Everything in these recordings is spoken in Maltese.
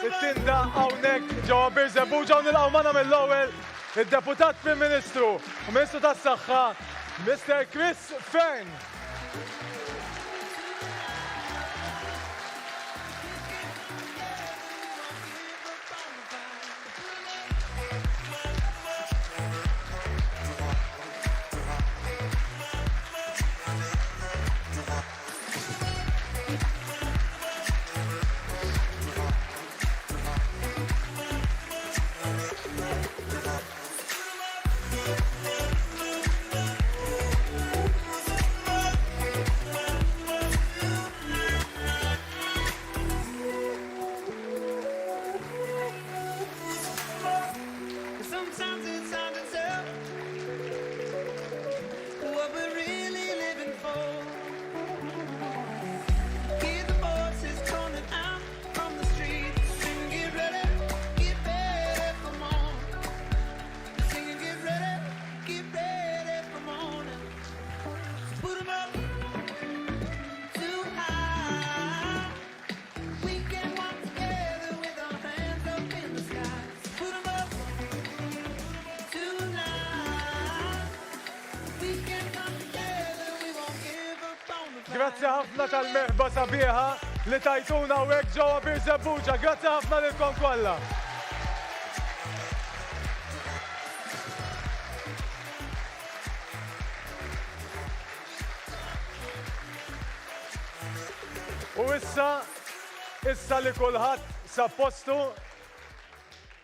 it-tinda hawnhekk ġewwa Bir Żebbuġa u nilqgħu magħna mill-ewwel id-Deputat Prim Ministru u Ministru tas-Saħħa Mr. Chris Fern. Sometimes it's hard to tell what we're really living for. Hear the voices calling out from the streets, singing, get ready for more. Singing, get ready for morning. Put 'em up too high. We can walk together with our hands up in the sky. Put 'em up tonight. We can come together, we won't give up on the fight. Grazzi ħafna tal-merħba sabiħa li tajtuna hawnhekk ġewwa Bir Żebbuġa. Grazzi ħafna lilkom kollha. U issa li kulħadd sa postu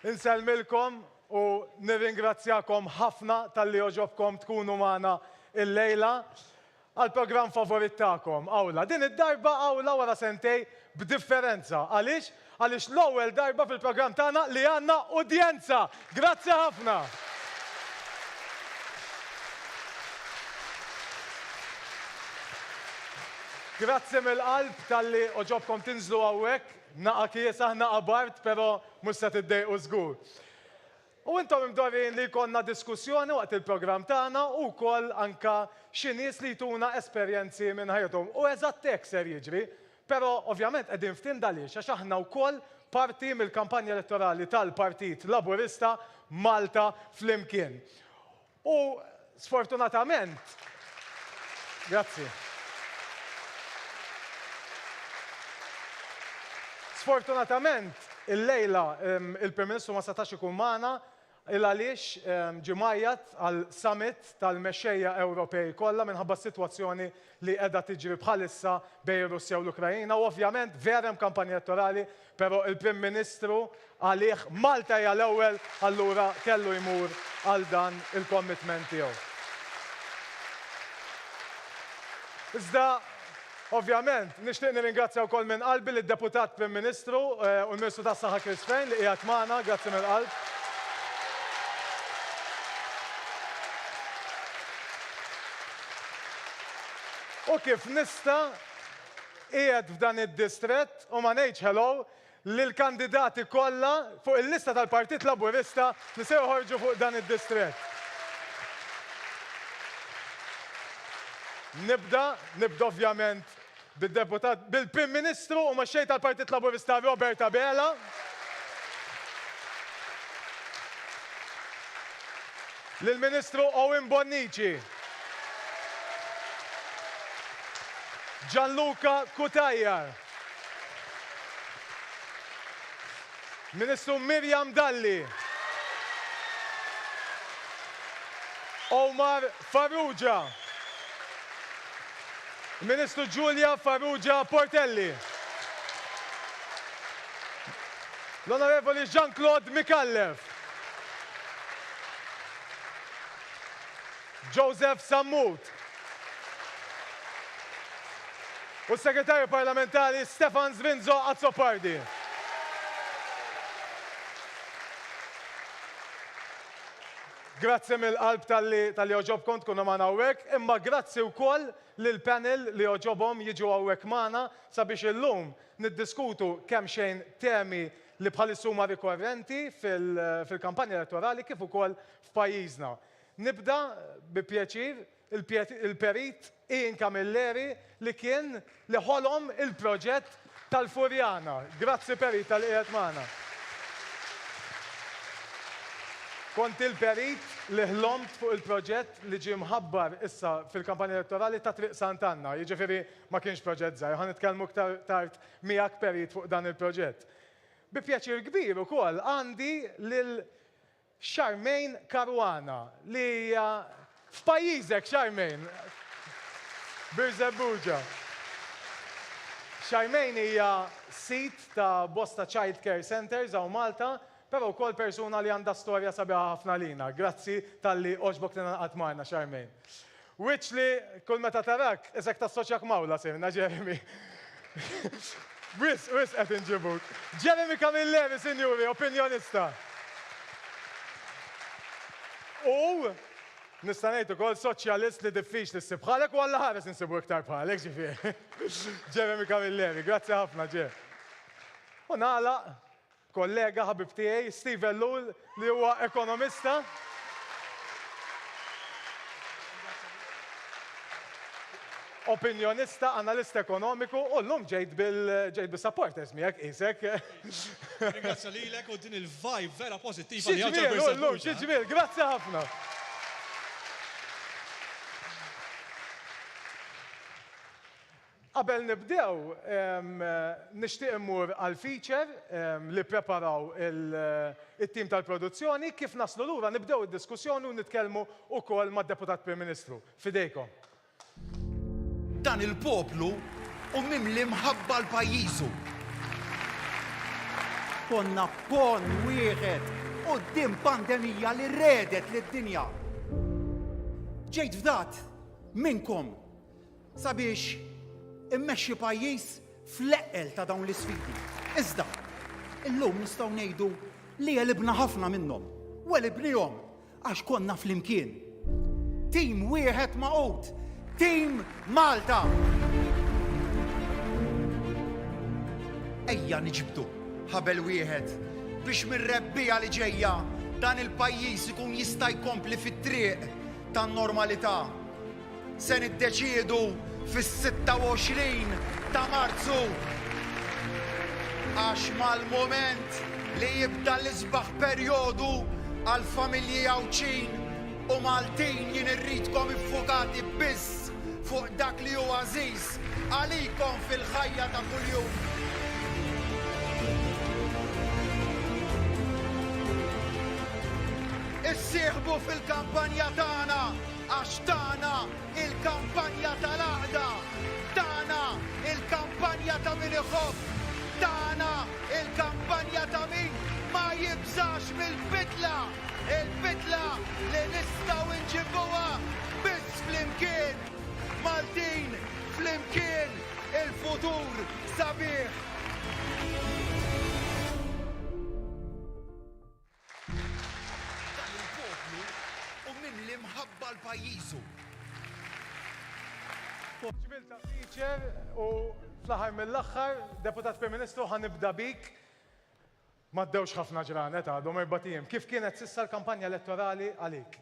insellmilkom u nirringrazzjakom ħafna tal-li oġobkom tkunu magħna il-lejla għall-programm favorit tagħkom Awla. Din id-darba Awla wara sentej b'differenza. Għaliex? Għaliex l-ewwel darba fil-programm tagħna li għandna udjenza. Grazzi ħafna. Grazzi mill-qalb tal-li oġobkom tinżlu hawnhekk, naqa' kiesa, naqa' bart, però mhux se tiddejqu żgur. U intom imdorrin li jkollna diskussjoni waqt il-programm tagħna u wkoll anke xi nies li jtuna esperjenzi minn ħajjithom. U eżatt hekk ser jiġri, però ovvjament qegħdin ftin għaliex għax aħna wkoll parti mill-kampanja elettorali tal-Partit Laburista Malta flimkien. U sfortunatament, grazzi. Sfortunatament, il-lejla il-Prim Ministru ma setax ikun magħna għaliex ġimgħajjat għal summit tal-mexxejja Ewropej kollha minħabba s-sitwazzjoni li qiegħda tiġri bħalissa bejn Russja u l-Ukrajina u ovvjament vera hemm kampanja elettorali, però il-Prim Ministru għalih Malta hija l-ewwel allura kellu jmur għal dan il-commitment tiegħu. Iżda ovvjament, nixtieq nirringrazzja wkoll minn qalbi lid-Deputat Prim Ministru u l-Ministru tas-Saħħa Chris Fern li qiegħed magħna, grazzi mill qalb. U kif nista' qiegħed f'dan id-distrett u ma ngħidx hello lill-kandidati kollha fuq il-lista tal-Partit Laburista li se joħorġu fuq dan id-distrett. Nibda ovvjament bid-deputat, bil-Prim Ministru u mexxej tal-Partit Laburista Robert Abela. Lill-Ministru Owen Bonnici. Gianluca Cutajar. Ministru Miriam Dalli. Omar Farrugia. Ministru Giulia Farrugia Portelli. L-Onorevoli Jean-Claude Mikallef. Joseph Sammut. U s-Segretarju Parlamentari Stefan Zvinzo Azzopardi. Grazzi mill-qalb tal-li oġobkom tkunu magħna hawnhekk, imma grazzi wkoll lill-panel li oġobhom jiġu hawnhekk magħna sabiex illum niddiskutu kemm xejn temi li bħalissu huma rikorrenti fil-kampanja elettorali kif ukoll f'pajjiżna. Nibda bi pjaċir il-perit Ian Camilleri li kien li ħolhom il-proġett tal-Furjana. Grazzi Perit tal-qiegħed magħna. Kont il-Perit li ħlomt fuq il-proġett li ġie mħabbar issa fil-kampanja elettorali ta' Triq Sant'Anna. Jiġifieri ma kienx proġett żgħir, ħa nitkellmu aktar tard miegħek Perit fuq dan il-proġett. Bi pjaċir kbir ukoll għandi lil Charmaine Caruana li hija f'pajjiżek Charmaine. Bir-Żebbuġa. Charmaine hija sit ta' bosta child care centers hawn Malta, però wkoll persuna li għandha storja sabiħa ħafna lina. Grazzi tal-li oġbok li naqgħod magħna, Charmaine. Which li kull meta tarak, isek tassoċjak mawla sirna, Jeremy. Wis qed inġibuk. Jeremy Camilleri, sinjuri, opinjonista. U nista' ngħid ukoll soċjalist li diffiċli ssib bħalek u alla ħares insibu iktar bħalek ġifieri. Jeremy Camilleri, grazzi ħafna ġe. U nagħlaq kollega ħabib tiegħi Steve Ellul li huwa ekonomista. Opinjonista, analista ekonomiku u llum ġejt bil-supporters miegħek isek. Ringrazzja lilek u din il-vibe vera pożittiva li għandha Xiġmiel, llum, xiġmiel, grazzi ħafna. Qabel nibdew, nixtieq immur għal feature li preparaw il-tim tal-produzzjoni kif naslu lura nibdew id-diskussjoni u nitkellmu wkoll mad-Deputat Prim Ministru. Fidejkom. Dan il-poplu u mimli mħabba l-pajjiżu. Konna pon wieħed quddiem pandemija li redet lid-dinja. Ġejt fdat minnkom sabiex immexxi pajjiż fl-eqqel ta' dawn l-isfidi. Iżda, illum nistgħu ngħidu li għelibna ħafna minnhom. U għelibnihom għax konna flimkien. Tim wieħed maqut, Tim Malta. Ejja niġbdu ħabel wieħed biex mir-rebbija li ġejja dan il-pajjiż ikun jista' jkompli fit-triq tan-normalità. Se niddeċiedu fis-26 ta' Marzu. Għax mal-moment li jibda l-isbaħ perjodu għal-familji Għawċin u Maltin jien irridkom iffokati biss fuq dak li huwa għażiż għalikom fil-ħajja ta' kuljum. Issieħbu fil-kampanja tagħna għax tagħna il-kampanja tal-għaqda, tagħna il-kampanja ta' min iħobb, tagħna il-kampanja ta' min ma jibżax mill-bidla, il-bidla li nistgħu nġibuha biss flimkien. Maltin flimkien il-futur sabiħ. Dan il-poplu u min li mħabba l-pajjiżu. Ġibilta feature u fl-aħħar mill-aħħar, Deputat Prim Ministru ħanibda bik. Ma ddewx ħafna ġranet għadhom erbatijiem. Kif kienet sissa l-kampanja elettorali għalik?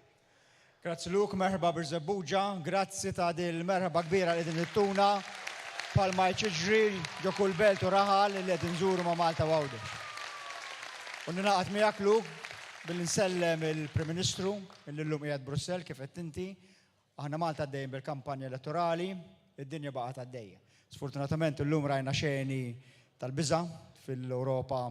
Grazzi Luk, merħba Bir-Żebbuġa, grazzi ta' dil merħba kbira li din it-tuna palma ċiġri ġo kull belt u raħal li qed nżuru ma' Malta u Għawdex. U ninaqat miegħek Luk billi nsellem il-Prim Ministru illi llum qiegħed Brussell kif qed inti. Aħna Malta għaddejjin bil-kampanja elettorali, id-dinja baqgħet għaddejja. Sfortunatament illum rajna xeni tal-biża' fil-Ewropa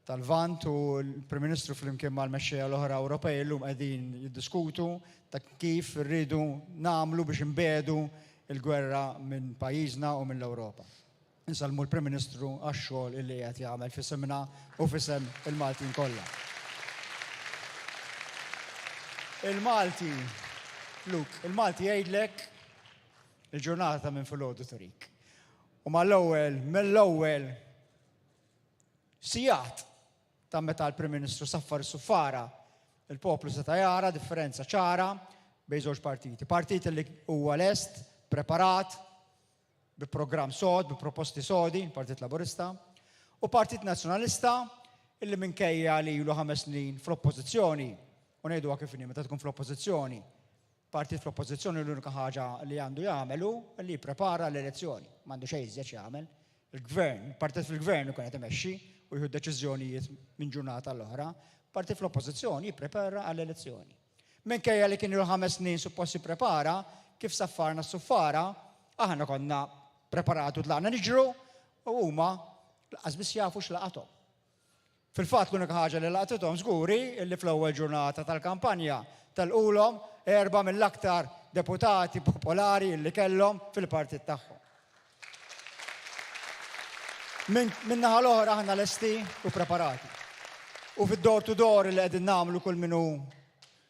tal-Vant u l-Prim Ministru flimkien mal-mexxejja l-oħra Ewropej illum qegħdin jiddiskutu ta' kif irridu nagħmlu biex inbedu l-gwerra minn pajjiżna u mill-Ewropa. Insalmu l-Prim Ministru għax-xogħol illi qed jagħmel f'isemna u f'isem il-Maltin kollha. Il-Malti, Luk, il-Malti jgħidlek il-ġurnata minn filgħodu torik. U mill-ewwel sigħat ta' meta l-Prim Ministru saffar is-suffara, il-poplu seta' jara differenza ċara bejn żewġ partiti. Partit li huwa lest, preparat, bi programm sod, bi proposti sodi, Partit Laburista, u Partit Nazzjonalista illi minkejja li ilu 5 snin fl-oppożizzjoni, u ngħiduha kif inhi meta tkun fl-oppożizzjoni. Partit fl-oppożizzjoni l-unika ħaġa li għandu jagħmel hu li jipprepara l-elezzjoni. M'għandu xejn iżjed jagħmel. il-gvern, partit fil-gvern ikun qed imexxi u jieħu deċiżjonijiet minn ġurnata l-oħra, partit fl-oppożizzjoni jipprepara għall-elezzjoni. Minkejja li kienu 5 snin suppost jipprepara, kif saffarna s-suffara, aħna konna preparatu tlaqna niġru u huma laqas biss jafu x'laqathom. Fil-fatt l-unika ħaġa li laqtuthom żguri illi fl-ewwel ġurnata tal-kampanja tal-qulhom 4 mill-aktar deputati popolari illi kellhom fil-partit tagħhom. Min naħa l-oħra aħna lesti u preparati. U fid-door to door li qegħdin nagħmlu kull min hu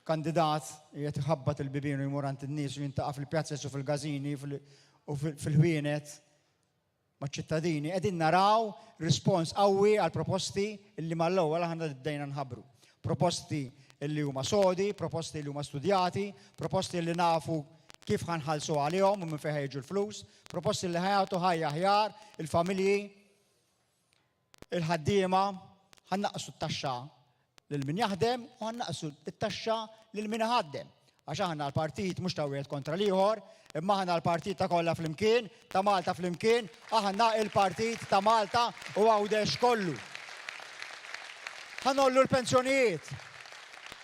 kandidat qiegħed iħabbat il-bibien u jmur għand in-nies u jintaqa' fil-pjazzes u fil-gażini u fil-ħwienet maċ-ċittadini qegħdin naraw rispons qawwi għal proposti illi mal-ewwel aħna bdejna nħabbru. Proposti illi huma sodi, proposti li huma studjati, proposti li nafu kif ħanħallsu għalihom u minn fejn ħejġu l-flus, proposti li ħajatu ħajja aħjar, il-familji, il-ħaddiema, ħannaqsu t-taxxa lil min jaħdem u ħannaqsu t-taxxa lil min iħaddem. Għax aħna l-partit mhux ta' wieħed kontra l-ieħor, imma aħna l-partit ta' kollha flimkien, ta' Malta flimkien, aħna il-partit ta' Malta u Għawdex kollu. Ħanollu l-pensjonijiet.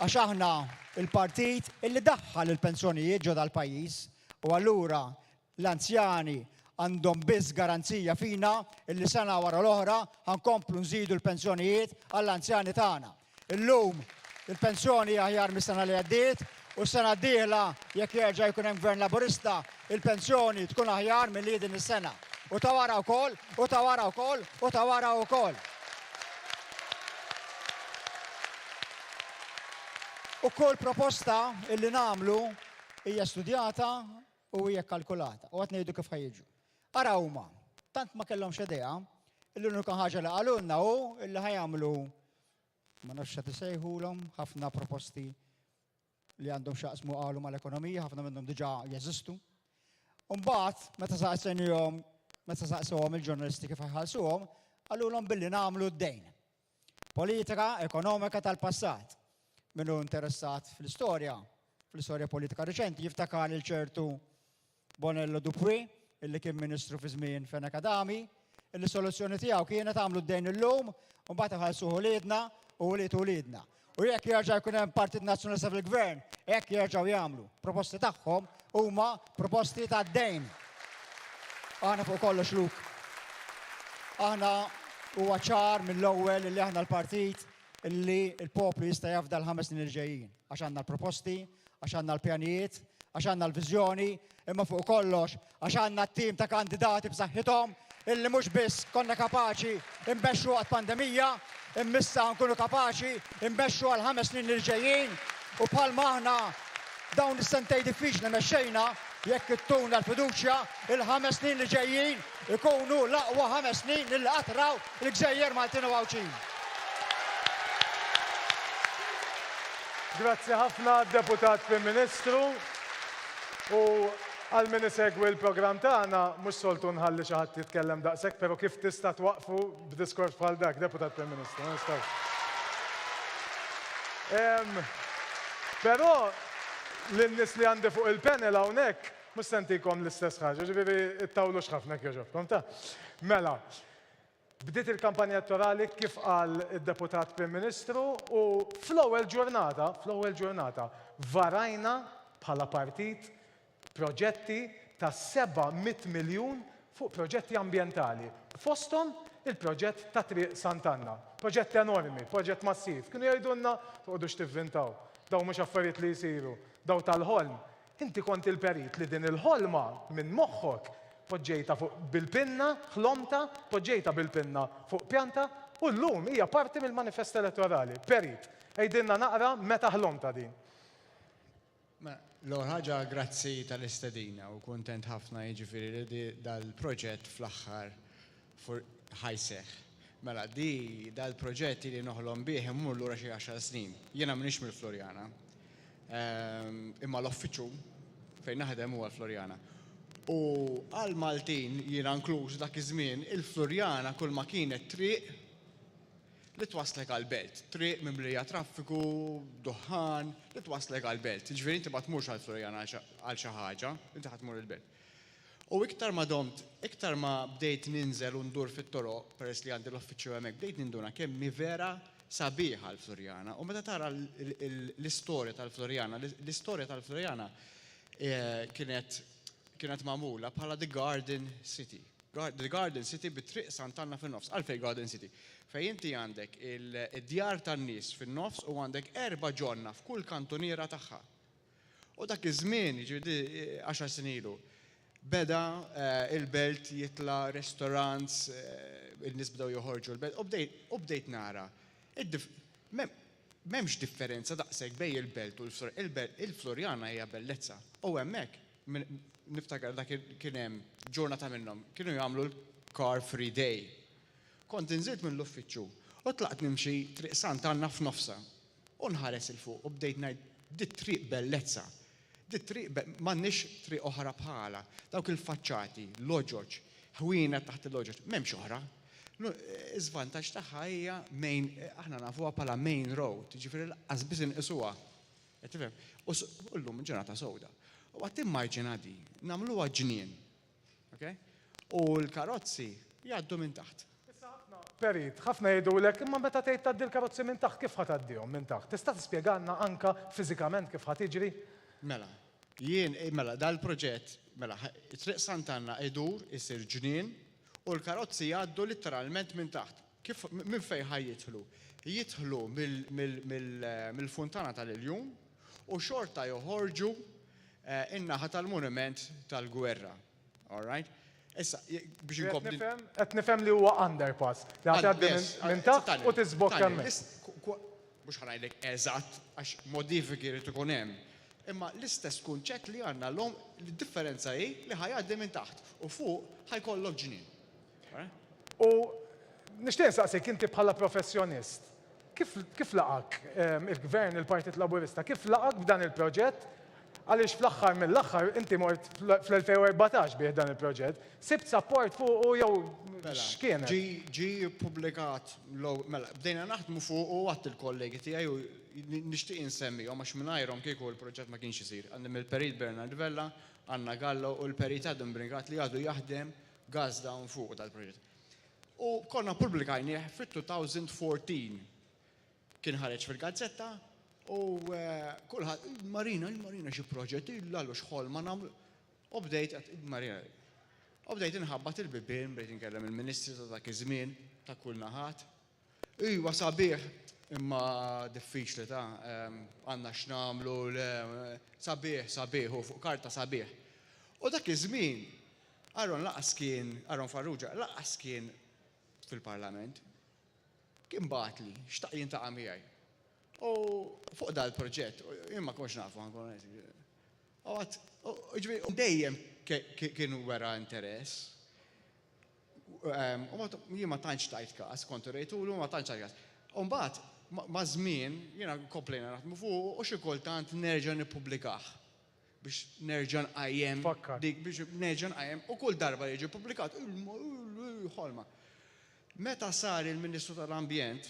Għax aħna il-partit illi daħħal il-pensjonijiet ġodda l-pajjiż u allura l-anzjani għandhom biss garanzija fina illi sena wara l-oħra ħankomplu nżidu l-pensjonijiet għall-anzjani tagħna. Illum il-pensjoni aħjar mis-sena li għaddiet u s-sena d-dieħla jekk jerġa' jkun hemm gvern laburista, il-pensjoni tkun aħjar milli din is-sena. U ta' wara wkoll, u ta' wara wkoll, u ta' wara wkoll. U kull proposta illi nagħmlu hija studjata u hija kalkulata. U qed ngħidu kif ħajjiġu. Ara huma, tant ma kellhomx idea, l-unika ħaġa li qalulna hu illi ħajamlu ma nafx x'qed isejħulhom ħafna proposti li għandhom x'jaqsmu qalu mal-ekonomija, ħafna minnhom diġà jeżistu. U mbagħad meta saqsuhom il-ġurnalisti kif ħajħallsuhom, qalulhom billi nagħmlu d-dejn. Politika ekonomika tal-passat. Minnu interessat fl-istorja politika reċenti, jiftakar il-ċertu Bonello Dupri, illi kien ministru fi żmien Fen Akadami, illi soluzzjoni tiegħu kienet għamlu d-dejn illum u mbagħad iħallsuh uliedna u uliedna. U jekk jerġa' jkun hemm Partit Nazzjonalista fil-Gvern, hekk jerġgħu jagħmlu. Proposti tagħhom huma proposti ta' dejn. Aħna fuq kollox luk. Aħna huwa ċar mill-ewwel illi aħna l-partit illi il-poplu jista' jafda l-5 snin il-ġejjin. Għax għandna l-proposti, għax għandna l-pjanijiet, għax għandna l-viżjoni, imma fuq kollox għax għandna t-tim ta' kandidati b'saħħithom illi mhux biss konna kapaċi imbexxu għat-pandemija, immissa nkunu kapaċi imbexxu għal 5 snin il ġejjin u bħalma aħna dawn is-sentej diffiċli mexxejna jekk ittuna l-fiduċja il-5 snin li ġejjin ikunu l-aqwa 5 snin li qatraw l-Gżejjer Maltin u Għawċin. Grazzi ħafna, Deputat Prim Ministru. U għal min isegwi l-programm tagħna mhux soltu nħalli xi ħadd jitkellem daqshekk, però kif tista' twaqfu b'diskors bħal dak, Deputat Prim Ministru, ma nistax. Però lin-nies li għandi fuq il-panel hawnhekk mhux se ntikom l-istess ħaġa, ġifieri ittawlux ħafna jogħġobkom ta'. Mela, bdiet il-kampanja elettorali kif qal id-Deputat Prim Ministru u fl-ewwel ġurnata varajna bħala partit proġetti ta' 700 miljun fuq proġetti ambjentali. Fosthom il-proġett ta' Triq Sant'Anna. Proġett enormi, proġett massiv. Kienu jgħidulna toqgħodux tivvintaw. Daw mhux affarijiet li jsiru, daw tal-ħolm. Inti kont il-perit li din il-ħolma minn moħħok poġġejta fuq bil-pinna, ħlomta, poġġejta bil-pinna fuq pjanta u llum hija parti mill-manifest elettorali. Perit, għejdilna naqra meta ħlomta din. L-ewwel ħaġa grazzi tal-istedina u kuntent ħafna jiġifieri li dal-proġett fl-aħħar ħajseħ. Mela dal-proġett li noħlom bih immur lura xi 10 snin. Jiena m'iniex mill-Florjana. Imma l-offiċċju fejn naħdem huwa l-Florjana. U għal Maltin jiena inkluż dak iż-żmien il-Florjana kull ma kienet triq li twaslek għal-belt. Triq mimlija traffiku, duħan, li twaslek għal-belt. Ġifieri inti ma tmurx għall-Florjana għal xi ħaġa, inti ħadd tmur il-belt. U iktar ma domt, iktar ma bdejt ninżel u ndur fit-toroq, peress li għandi l-uffiċċju hemmhekk, bdejt ninduna kemm mi vera sabiħa l-Florjana. U meta tara l-istorja tal-Florjana, l-istorja tal-Florjana kienet magħmula bħala The Garden City. The Garden City bit-triq Sant'Anna fin-nofs. Għalfej Garden City. Fejn inti għandek id-djar tan-nies fin-nofs u għandek 4 ġonna f'kull kantoniera tagħha. U dak iż-żmien, jiġifieri 10 snin ilu, beda il-belt jitla restaurants, il-nies bdew joħorġu l-belt, u bdejt nara. M'hemmx differenza daqshekk bejn il-belt u il-Florjana hija bellezza. U hemmhekk niftakar dak kien hemm ġurnata minnhom, kienu jagħmlu l-Car Free Day. Kont inżilt minn l-uffiċċju u tlaqt nimxi triq Sant'Anna f'nofsa. U nħares il fuq u bdejt ngħid dit triq bellezza. Dit triq m'għandniex triq oħra bħala. Dawk il-faċċati, l-oġoġ, ħwienet taħt il-oġoġ, m'hemmx oħra. Iż-żvantaġġ tagħha hija aħna nafuha bħala main road, jiġifieri laqqas biss inqisuha. Qed tifhem? U llum ġurnata sewda. U għat immaġina di, nagħmluha ġnien. U l-karozzi jgħaddu minn taħt. Perit, ħafna jgħidulek, imma meta tgħid tgħaddi l-karozzi minn taħt kif ħataddihom minn taħt? Tista' tispjegana anke fiżikament kif ħad jiġri? Mela, dal-proġett, triq Sant'Anna idur isir ġnien u l-karozzi jgħaddu letteralment minn taħt. Minn fejn ħajjidħlu? Jidħlu mill-funtana tal-Iljum u xorta joħorġu in-naħa tal-monument tal-gwerra. All right? Issa, biex inkompli. Qed nifhem li huwa underpass. Tgħaddi minn taħt u tiżbok hemmhekk. Mhux ħanajdlek eżatt għax modifiki irid ikun hemm. Imma l-istess kunċett li għandna l-hom l-differenza hi li ħajgħaddi minn taħt u fuq ħajkollok ġnien. U nixtieq nsaqsik inti bħala professjonist. Kif laqak il-Gvern, il-Partit Laburista, kif laqak b'dan il-proġett? Għaliex fl-aħħar mill-aħħar inti mort fl-2014 bih dan il-proġett, sibt support fuq u jew x'kienet? Ġi publikat, bdejna naħdmu fuq u għatt il-kollegi tiegħi u nixtieq insemmihom għax mingħajrhom kieku l-proġett ma kienx isir. Għandhom il-Perit Bernard Vella, Anna Gallo u l-Perit Adam Bringat li għadu jaħdem gas dawn fuq dal-proġett. U konna pubblikajnieh fit-2014 kien ħareġ fil-gazzetta. U kulħadd, il-Marina xi proġett, il-lallu xħol ma nagħmlu. U bdejt inħabbat il-bibien, bdejt inkellem il-Ministri ta' dak iż-żmien ta' kull naħat. Iwa sabiħ, imma diffiċli ta' għandna x'nagħmlu, sabiħ u fuq karta sabiħ. U dak iż-żmien Aron Farrugia laqas kien fil-Parlament. Kien bagħatli, xtaq jintaqa' miegħi. U fuq dal-proġett, imma konx nafu għankun dejjem kienu wera interess. Jien ma tantx tajt każ, kontu rejtulu ma tantx tajt każ. U mbagħad ma' żmien jiena komplejna naħdmu fuq u xi kultant nerġa' nippubblikah biex nerġa' nqajjem biex nerġa' nqajjem u kull darba jiġi pubblikat ħolma. Meta sar il-Ministru tal-Ambjent,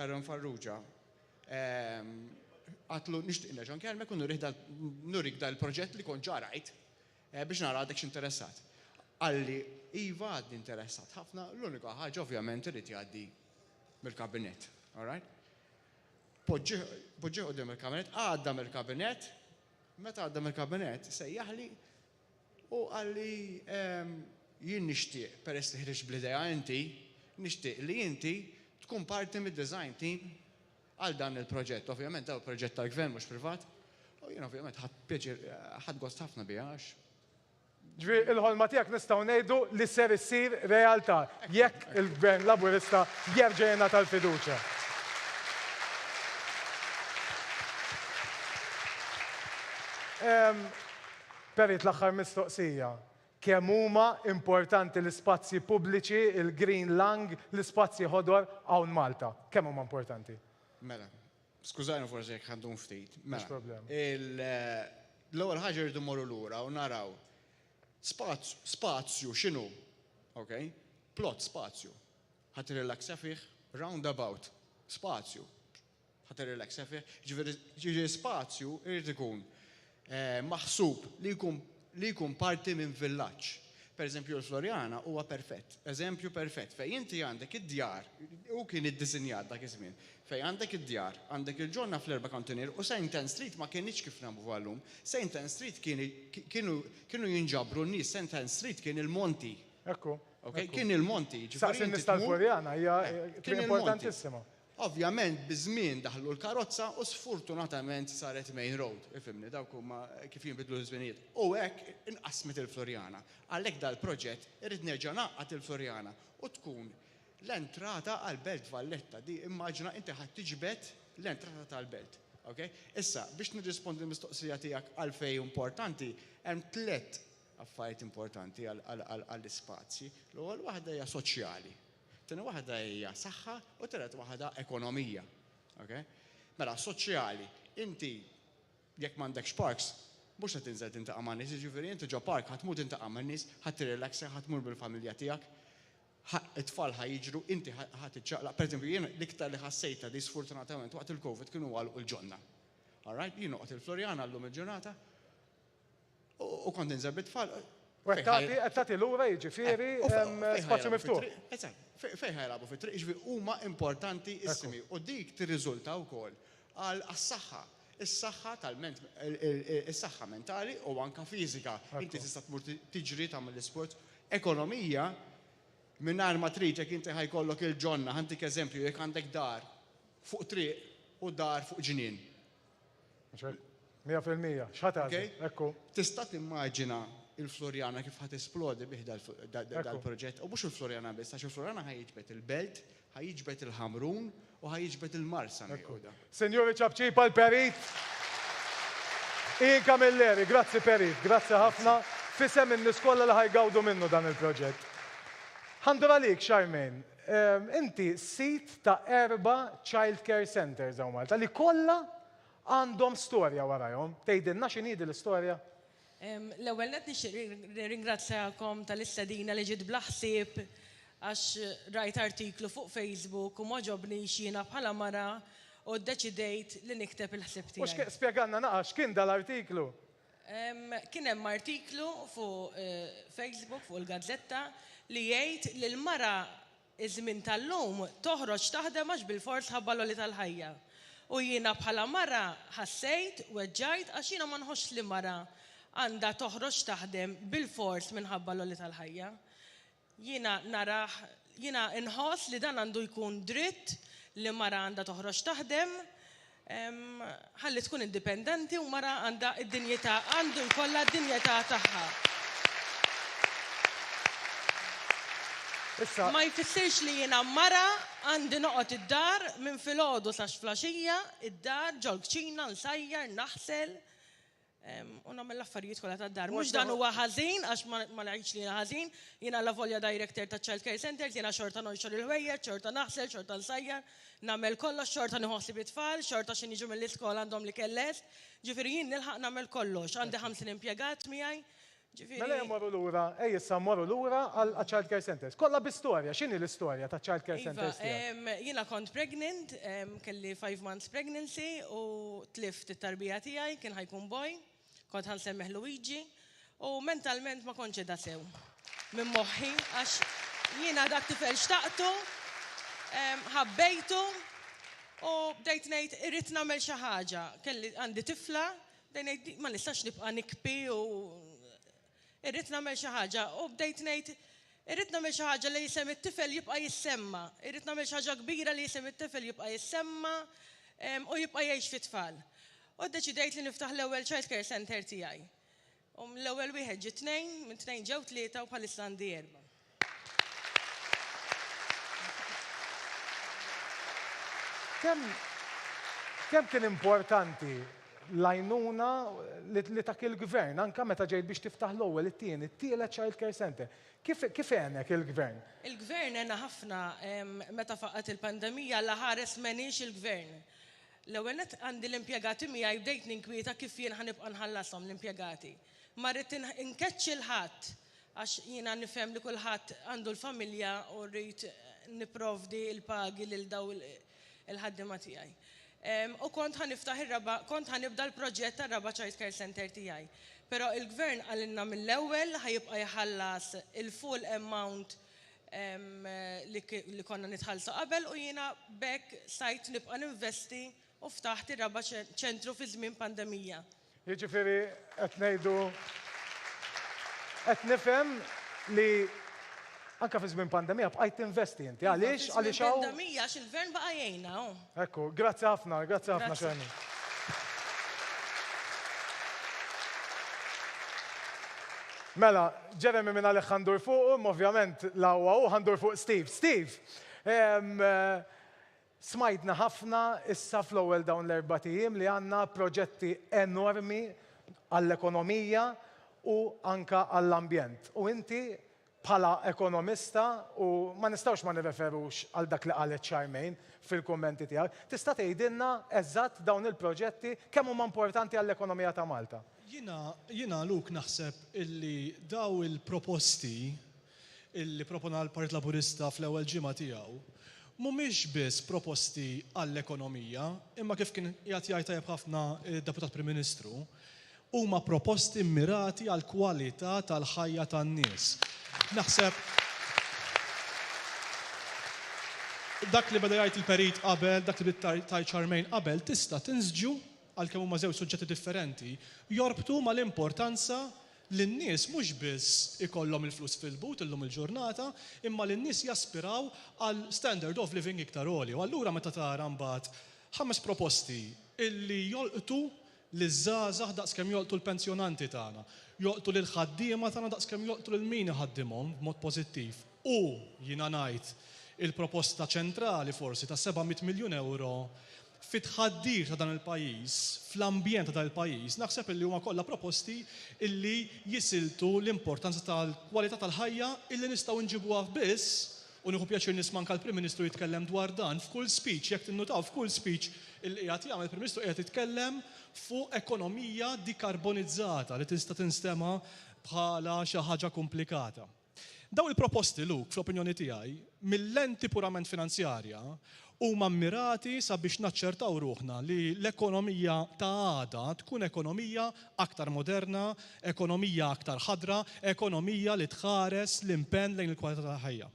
Aron Farrugia, għatlu nixtieq nerġa' nkellmek u nurik dal-proġett li kont ġarajt biex nara għadek x'interessat. Għalli iva għaddi interessat ħafna, l-unika ħaġa ovvjament irid jgħaddi mill-kabinet. All right? Poġġieħ qudiem il-kabinet, għadda mill-kabinet, meta għadda mill-kabinet sejjaħli u għalli jien nixtieq peress li ħriġ bl-idea inti, nixtieq li inti tkun parti mid-design team għal dan il-proġett. Ovvjament, daw il-proġett tal-gvern mhux privat. U jien ovvjament ħadd gost ħafna biha għax. Il-ħolma tiegħek nistgħu ngħidu li ser issir realtà jekk il-Gvern Laburista jerġa' jingħata l-fiduċja. Perit l-aħħar mistoqsija. Kemm huma importanti l-ispazji pubbliċi, il-Green Lang, l-ispazji ħodor hawn Malta? Kemm huma importanti? Mela, skużajna forsi jekk għandhom ftit. problema. L-ewwel ħaġa rridu mmorru lura u naraw spazju x'inhu, okay? Plot spazju. Ħadd irrelaxja fih, roundabout, spazju. Ħadd irrelaxja fih, ġifieri spazju irid ikun maħsub li jkun parti minn villaġġ. Per eżempju, l-Florjana huwa perfett, eżempju perfett, fej inti għandek id-djar, u kien id-disinjat dak iż-żmien, fej għandek id-djar, għandek il-ġonna fl-Erba' Kantionier u St. Anne Street ma kienx kif namu għallum. St. Anne Street kienu jinġabru n-nies, St. Anne Street kien il-Monti. Ekku. Okay? Kien il-Monti. Saqsin nista l-Florjana, hija Kien importantissima. Ovvjament, bizmin daħlu l-karozza u sfortunatament saret main road. Ifimni, dawk huma kif jinbidlu l-żminijiet. U hekk inqasmet il-Florjana. Għalhekk dal-proġett irid nerġa' naqqat il-Florjana u tkun l-entrata għall-Belt Valletta. Di immaġina inti ħadd tiġbed l-entrata tal-Belt. Okay? Issa, biex nirrispondi l-mistoqsija tiegħek għalfejn importanti, hemm tliet affarijiet importanti għall-ispazji. L-ewwel waħda hija soċjali. Tieni waħda hija saħħa u tielet waħda ekonomija. Okay? Mela soċjali, inti jekk m'għandekx parks, mhux qed tinżel tintaqa' man nies, jiġifieri inti ġo park ħadd tmur tintaqa' man nies, ħadd tirrelaxa, ħadd tmur bil-familja tiegħek, it-tfal ħajġru, inti ħadd iċċaqlaq. Pereżempju jien l-iktar li ħassejta di sfortunatament waqt il-COVID kienu għalqu l-ġonna. All right? Jien noqgħod il-Florjana llum il-ġurnata u kont inżel bit-tfal. Għettati l-ura jiġifieri spazju miftuħ. Fejn ħajlabu fit-triq, ġifieri huma importanti issimi u dik tirriżulta wkoll għas-saħħa. Is-saħħa is-saħħa mentali u anke fiżika. Inti tista' tmur tiġri tagħmel l-isport. Ekonomija mingħajr ma trid jekk inti ħajkollok il-ġonna, ħantik eżempju jekk għandek dar fuq triq u dar fuq ġinien. 100%, x'ħadd ekku. Tista' timmaġina il-Florjana kif ħat esplodi bih dal-proġett. U mhux il-Florjana biss, għax il-Florjana ħajġbed il-Belt, ħajġbed il-Ħamrun u ħajġbed il-Marsa. Senjuri ċabċipa l-Perit. Inka Milleri, grazzi Perit, grazzi ħafna. Fisem in-nies kollha li ħajgawdu minnu dan il-proġett. Ħandur għalik, Charmaine, inti sit ta' 4 child care centers hawn Malta li kollha għandhom storja warahom. Tgħidilna x'inhi l-istorja? L-ewwel qed nirringrazzjakom tal-istedina li ġiet bl-ħsieb għax rajt artiklu fuq Facebook u ma ġobniex jiena bħala mara u ddeċidejt li nikteb il-ħsieb tiegħi. Spjegalna naqax kien dal-artiklu? Kien hemm artiklu fuq Facebook fuq il-Gazzetta li jgħid li l-mara iż-żmien tal-lum toħroġ taħdem għax bil-fors ħabba l-oli tal-ħajja. U jiena bħala mara ħassejt u weġġajt għax jiena ma nħoss li mara għandha toħroġ taħdem bil-fors minħabba l-oli tal-ħajja. Jiena inħoss li dan għandu jkun dritt li mara għandha toħroġ taħdem ħalli tkun indipendenti u mara għandha id-dinjità, għandu jkollha d-dinjità tagħha. Ma jfissirx li jiena mara għandi noqgħod id-dar minn filgħodu sa flaxija, id-dar ġol-kċina, nsajjar, naħsel. U nagħmel l-affarijiet kollha tad-dar. Mhux dan huwa ħażin għax ma ngħidx li ħażin, jiena la volja director ta' Child Care Centers, jiena xorta nonxor il-ħwejjeġ, xorta naħsel, xorta nsajjar, nagħmel kollox, xorta nieħossi bit-tfal, xorta xi niġu mill-iskola għandhom li kellest. Ġifieri jien nilħaq nagħmel kollox, għandi 50 impjegat miegħi. Mela jemmorru lura, issa mmorru lura għal Child Care Centers. Kollha bi-storja, x'inhi l-istorja ta' Child Care Centers tiegħek? Jiena kont pregnant, kelli 5 months pregnancy u tlift it-tarbija tiegħi kien ħajkun boy. Kont ħansemmeħ Luigi u mentalment ma kontx da sew minn moħħi għax jiena dak tifel xtaqtu, ħabbejtu u bdejt ngħid irrid nagħmel xi ħaġa. Kelli għandi tifla, bdejt ngħid ma nistax nibqa' nikpi u irrid nagħmel xi ħaġa u bdejt ngħid irrid nagħmel xi ħaġa li jisem it-tifel jibqa' jissemma. Irrid nagħmel xi ħaġa kbira li jisem it-tifel jibqa' jissemma u jibqa' jgħix fit-tfal. U ddeċidejt li niftaħ l-ewwel Child Care Center tiegħi. L-ewwel wieħed ġie 2, minn 2 ġew 3 u bħalissa għandi 4. Kemm kien importanti l-għajnuna li dak il-gvern, anke meta ġejt biex tiftaħ l-ewwel it-tieni, it-tielet Child Care Center. Kif għenek il-gvern? Il-gvern għena ħafna meta faqat il-pandemija la ħares menix il-gvern. L-ewwel net għandi l-impjegati miegħi bdejt ninkwieta kif jien ħanibqa' nħallasom l-impjegati. Ma rrid inkeċċi l-ħadd għax jiena nifhem li kulħadd għandu l-familja u rrid nipprovdi l-pagi lil daw il-ħaddiema tiegħi. U kont ħanibda l-proġett tar-raba' Child Care Center tiegħi. Pero il-gvern għalinna mill-ewwel ħajibqa' jħallas il-full amount li konna nitħallsu qabel u jiena bekk sajt nibqa' ninvesti u ftaħt ir-raba' ċentru fi żmien pandemija. Jiġifieri qed ngħidu qed nifhem li anke fi żmien pandemija bqajt tinvesti inti. Għaliex? Għaliex hawn. Pandemija x'il-gvern baqa' jgħinna. Ekku, grazzi ħafna Grazzi. Xeni. Mela, Jeremy minn għalek ħandur fuq, ovvjament l-għawa u ħandur fuq Steve. Steve, smajtna ħafna issa fl-ewwel dawn l-4 tiem li għandna proġetti enormi għall-ekonomija u anka għall-ambjent. U inti bħala ekonomista u ma nistgħux ma nirreferux għal dak li qalet Charmaine fil-kummenti tiegħek, tista' tgħidilna eżatt dawn il-proġetti kemm huma importanti għall-ekonomija ta' Malta. Jina Luk naħseb illi daw il-proposti illi propona l-Partit Laburista fl-ewwel ġimgħa tiegħu mhumiex biss proposti għall-ekonomija, imma kif kien qiegħed jgħid tajjeb ħafna id-Deputat Prim Ministru, huma proposti mirati għall kwalità tal-ħajja tan-nies. Naħseb dak li beda jgħid il-Perit qabel, dak li bda Charmaine qabel, tista' tinżġu għalkemm huma żewġ suġġetti differenti, jorbtu mal-importanza li n-nies mhux biss ikollhom il-flus fil-but illum il-ġurnata, imma li n-nies jaspiraw għal standard of living iktar għoli. U allura meta tara mbagħad 5 proposti illi jolqtu liż-żgħażagħ daqskemm jolqtu l-pensjonanti tagħna, jolqtu lil ħaddiema tagħna daqskemm jolqtu lil min iħaddimhom b'mod pożittiv. U jiena ngħid il-proposta ċentrali forsi ta' 700 miljun euro fit-tħaddir ta' dan il-pajjiż, fl-ambjent ta' dan il-pajjiż, naħseb illi huma kollha proposti illi jisiltu l-importanza tal-kwalità tal-ħajja illi nistgħu nġibuha biss u nieħu pjaċir nisma' anke l-Prim Ministru jitkellem dwar dan f'kull speech, jekk tinnutaw f'kull speech illi qiegħed jagħmel il-Prim Ministru qiegħed jitkellem fuq ekonomija dekarbonizzata li tista' tinstema bħala xi ħaġa komplikata. Daw il-proposti Luk, fl-opinjoni tiegħi, mill-lenti purament finanzjarja huma mmirati sabiex naċċertaw ruħna li l-ekonomija ta' għada tkun ekonomija aktar moderna, ekonomija aktar ħadra, ekonomija li tħares l-impenn lejn il-kwalità tal-ħajja.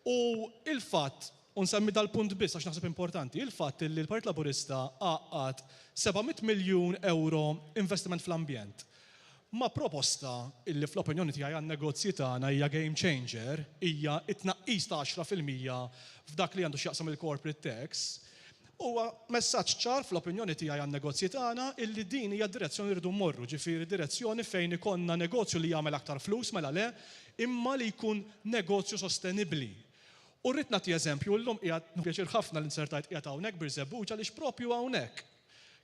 U il-fatt, u nsemmi dal-punt biss għax naħseb importanti, il-fatt li l-Partit Laburista għaqqad 700 miljun euro investiment fl-ambjent. Ma proposta illi fl-opinjoni tiegħi għan-negozji tagħna hija game changer, hija it-tnaqqis ta' 10% f'dak li għandu x'jaqsam il-corporate tax, huwa messaġġ ċar fl-opinjoni tiegħi għan-negozji tagħna illi din hija d-direzzjoni li rridu mmorru, ġifieri direzzjoni fejn ikollna negozju li jagħmel aktar flus mela le, imma li jkun negozju sostenibbli. U rrid nagħti eżempju llum qiegħed npjaċir ħafna l-insertajt qiegħed hawnhekk bir-Żebbuġa għaliex proprju hawnhekk.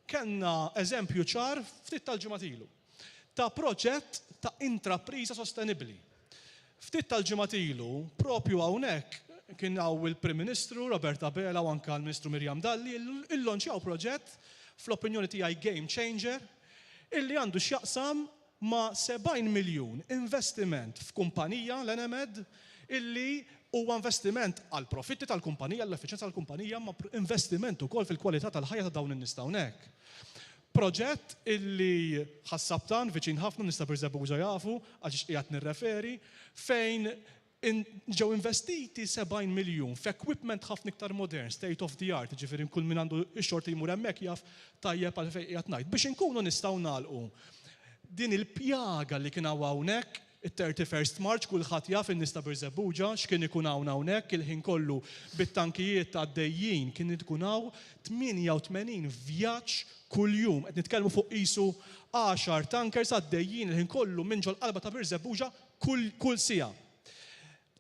Kellna eżempju ċar ftit tal-ġimgħa ilu ta' proġett ta' intrapriża sostenibbli. Ftit tal-ġimgħa ilu, propju hawnhekk kien hawn il-Prim Ministru Roberta Bela u anke l-Ministru Mirjam Dalli illonċjaw proġett fl-opinjoni tiegħi game changer illi għandu x'jaqsam ma' 70 miljun investiment f'kumpanija l-Enemed illi huwa investiment għal profitti tal-kumpanija, l-effiċenza tal-kumpanija, ma' investiment ukoll fil-kwalità tal-ħajja ta' dawn in-nies hawnhekk. Proġett illi ħassabtan viċin ħafna nista' bir-Żebbuġa jafu għax qiegħed nirreferi fejn ġew investiti 70 miljun f'equipment ħafna iktar modern, state of the art, ġifieri kull min għandu x-xorti jmur hemmhekk jaf tajjeb għal fejn qiegħed ngħid. Biex inkunu nistgħu nagħlqu din il-pjaga li kien hawnhekk it-31 March kulħadd jaf in-nies ta' bir-Żebbuġa x'kien ikun hawn hawnhekk il-ħin kollu bit-tankijiet ta' għaddejjin kien ikun hawn 88 vjaġġ kuljum. Qed nitkellmu fuq qisu 10 tankers għaddejjin il-ħin kollu minn ġol qalba ta' bir-Żebbuġa kull siegħa.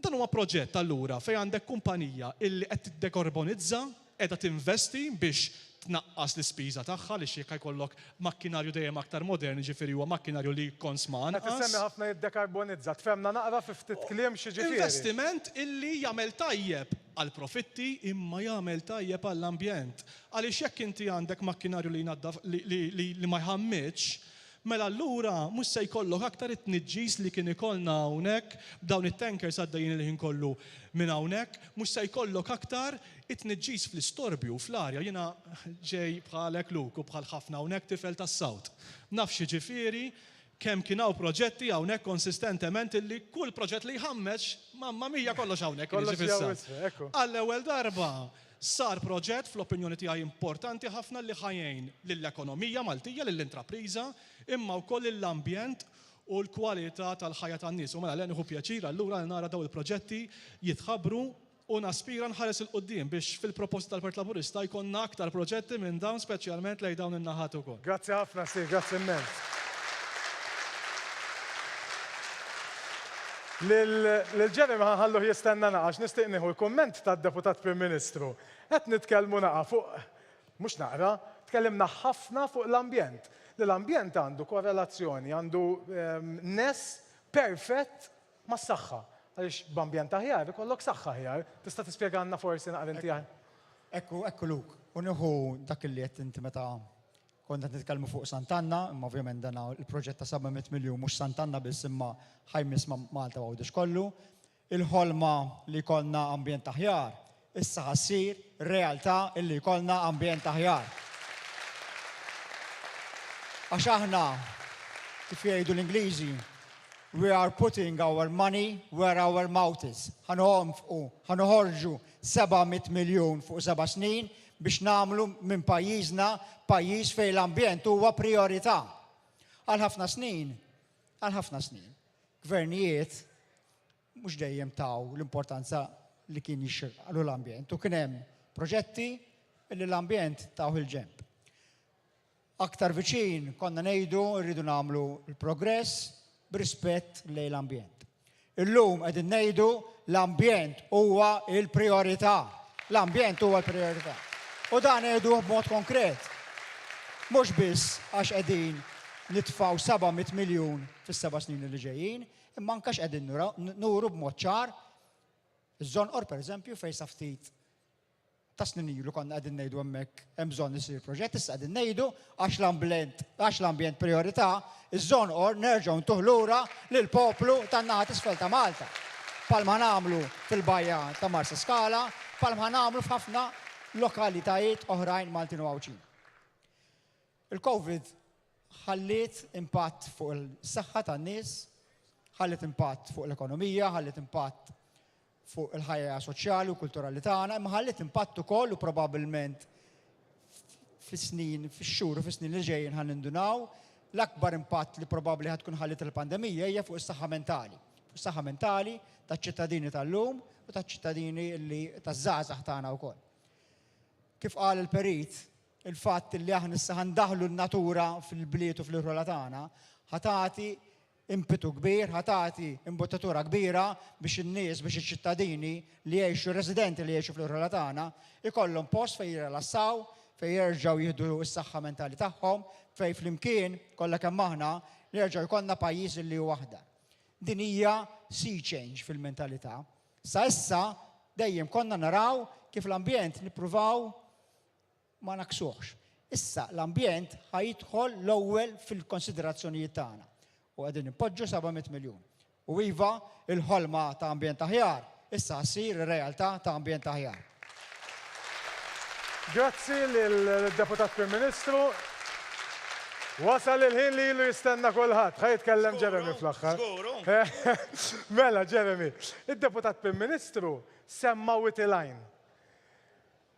Dan huwa proġett allura fejn għandek kumpanija illi qed tiddekarbonizza, qiegħda tinvesti biex tnaqqas l-ispiża tagħha li jekk jkollok makkinarju dejjem aktar moderni, ġifieri huwa makkinarju li jkonsma Qed issemmi ħafna jiddekarbonizza, tfehmna naqra fi ftit kliem xi ġifieri. Investiment illi jagħmel tajjeb għal profitti imma jagħmel tajjeb għall-ambjent. Għaliex jekk inti għandek makkinarju li ma jħammitx, mela allura mhux se jkollok aktar it-tniġġis li kien ikollna hawnhekk b'dawn it-tankers għaddejjin il-ħin kollu minn hawnhekk, mhux se jkollok aktar it-tniġġis fl-istorbju fl-arja. Jiena ġej bħalek Luk u bħal ħafna hawnhekk tifel tas-sawt. Naf xi ġifieri kemm kien hawn proġetti hawnhekk konsistentement illi kull proġett li jħammeġ mamma mija kollox hawnhekk Kollox jiġi fissa. jawwisha, ekku. Għall-ewwel darba sar proġett fl-opinjoni tiegħi importanti ħafna li ħajjejn lill-ekonomija Maltija, lill-intrapriża, imma wkoll l-ambjent u l-kwalità tal-ħajja tan-nies. U mela nieħu pjaċir allura nara daw il-proġetti jitħabbru u naspira nħares il-qoddim biex fil-proposta tal-Partit Laburista jkollna aktar proġetti minn dawn speċjalment lejn dawn in-naħat ukoll. Grazzi ħafna, Steve, grazzi immens. Lil-Jeremy ħallu jistenna naqax nistiq nieħu l-komment tad-Deputat Prim Ministru. Qed nitkellmu naqa' fuq, mhux naqra, tkellimna ħafna fuq l-ambjent. L-ambjent għandu korrelazzjoni, għandu nes perfett mas-saħħa. Għaliex b'ambjent aħjar, ikollok saħħa aħjar. Tista' tispjegana forsi naqra inti aħjar? Ekku Luk, u nieħu dak li qed inti meta konna nitkellmu fuq Sant'Anna, imma ovvjament dan il-proġett ta' 700 miljun mhux Sant'Anna biss imma ħajmis Malta Għawdex kollu. Il-ħolma li jkollna ambjent aħjar, issa ħassir realtà illi jkollna ambjent aħjar. Għax aħna kif jgħidu l-Ingliżi, we are putting our money where our mouth is. ħanoħorġu 700 miljun fuq 7 snin biex namlu minn pajjiżna pajjiż fejn l-ambjent huwa priorità. Għal ħafna snin, gvernijiet mhux dejjem taw l-importanza li kien jixxirqalu l-ambjent u kien hemm proġetti li l-ambjent taw il-ġemp. Aktar viċin konna ngħidu rridu nagħmlu l-progress b'rispett lejn l-ambjent. Illum qegħdin ngħidu l-ambjent huwa l-prijorità. L-ambjent huwa l-prijorità. U dan ngħidu b'mod konkret. Mhux biss għax qegħdin nitfgħu 700 miljun fis-7 snin li ġejjin, imma anke qegħdin nuru b'mod ċar iż-żonqor pereżempju fejn sa ftit ta' snin ilu konna qegħdin ngħidu hemmhekk hemm bżonn isir proġett, issa qegħdin ngħidu għax l-ambjent priorità, iż-żonqor nerġgħu ntuħ lura lill-poplu tan-naħa t'isfel ta' Malta. Palma nagħmlu fil-bajja ta' Marsa Scala, palma nagħmlu f'ħafna lokalitajiet oħrajn Maltin u Għawċin. Il-COVID ħalliet impatt fuq il-saħħa tan-nies, ħallet impatt fuq l-ekonomija, ħallet impatt fuq il-ħajja soċjali u kulturali tagħna, imma ħallet impatt ukoll u probabbilment fis-snin, fix-xhur u fis-snin li ġejjin ħanindunaw l-akbar impatt li probabbli ħad tkun ħallet il-pandemija hija fuq is-saħħa mentali. Fuq is-saħħa mentali taċ-ċittadini tal-lum u taċ-ċittadini li taż-żgħażagħ tagħna wkoll. Kif qal il-Perit, il-fatt li aħna issa ħandaħlu n-natura fil-bliet u fl-irħola tagħna ħatati impetu kbir, ħatati imbottatura kbira biex in-nies, biex iċ-ċittadini li jgħixu, residenti li jgħixu fl-irħola tagħna, ikollhom post fejn jirrilassaw, fejn jerġgħu jieħdu s-saħħa mentali tagħhom, fejn flimkien kollha kemm aħna nerġgħu jkollna pajjiż li huwa waħda. Din hija sea change fil-mentalità. Sa issa dejjem konna naraw kif l-ambjent nippruvaw ma naksuhx. Issa l-ambjent ħajidħol l-ewwel fil-konsiderazzjonijiet tagħna. U għedin impoġġu 700 miljun. U iva il-ħolma ta' ambjent aħjar, issa ssir ir-realtà ta' ambjent aħjar. Grazzi lill-Deputat Prim Ministru. Wasal il-ħin li ilu jistenna kulħadd. Ħajtkellem Jeremy fl-aħħar. Mela, Jeremy, id-Deputat Prim Ministru semma Witiline.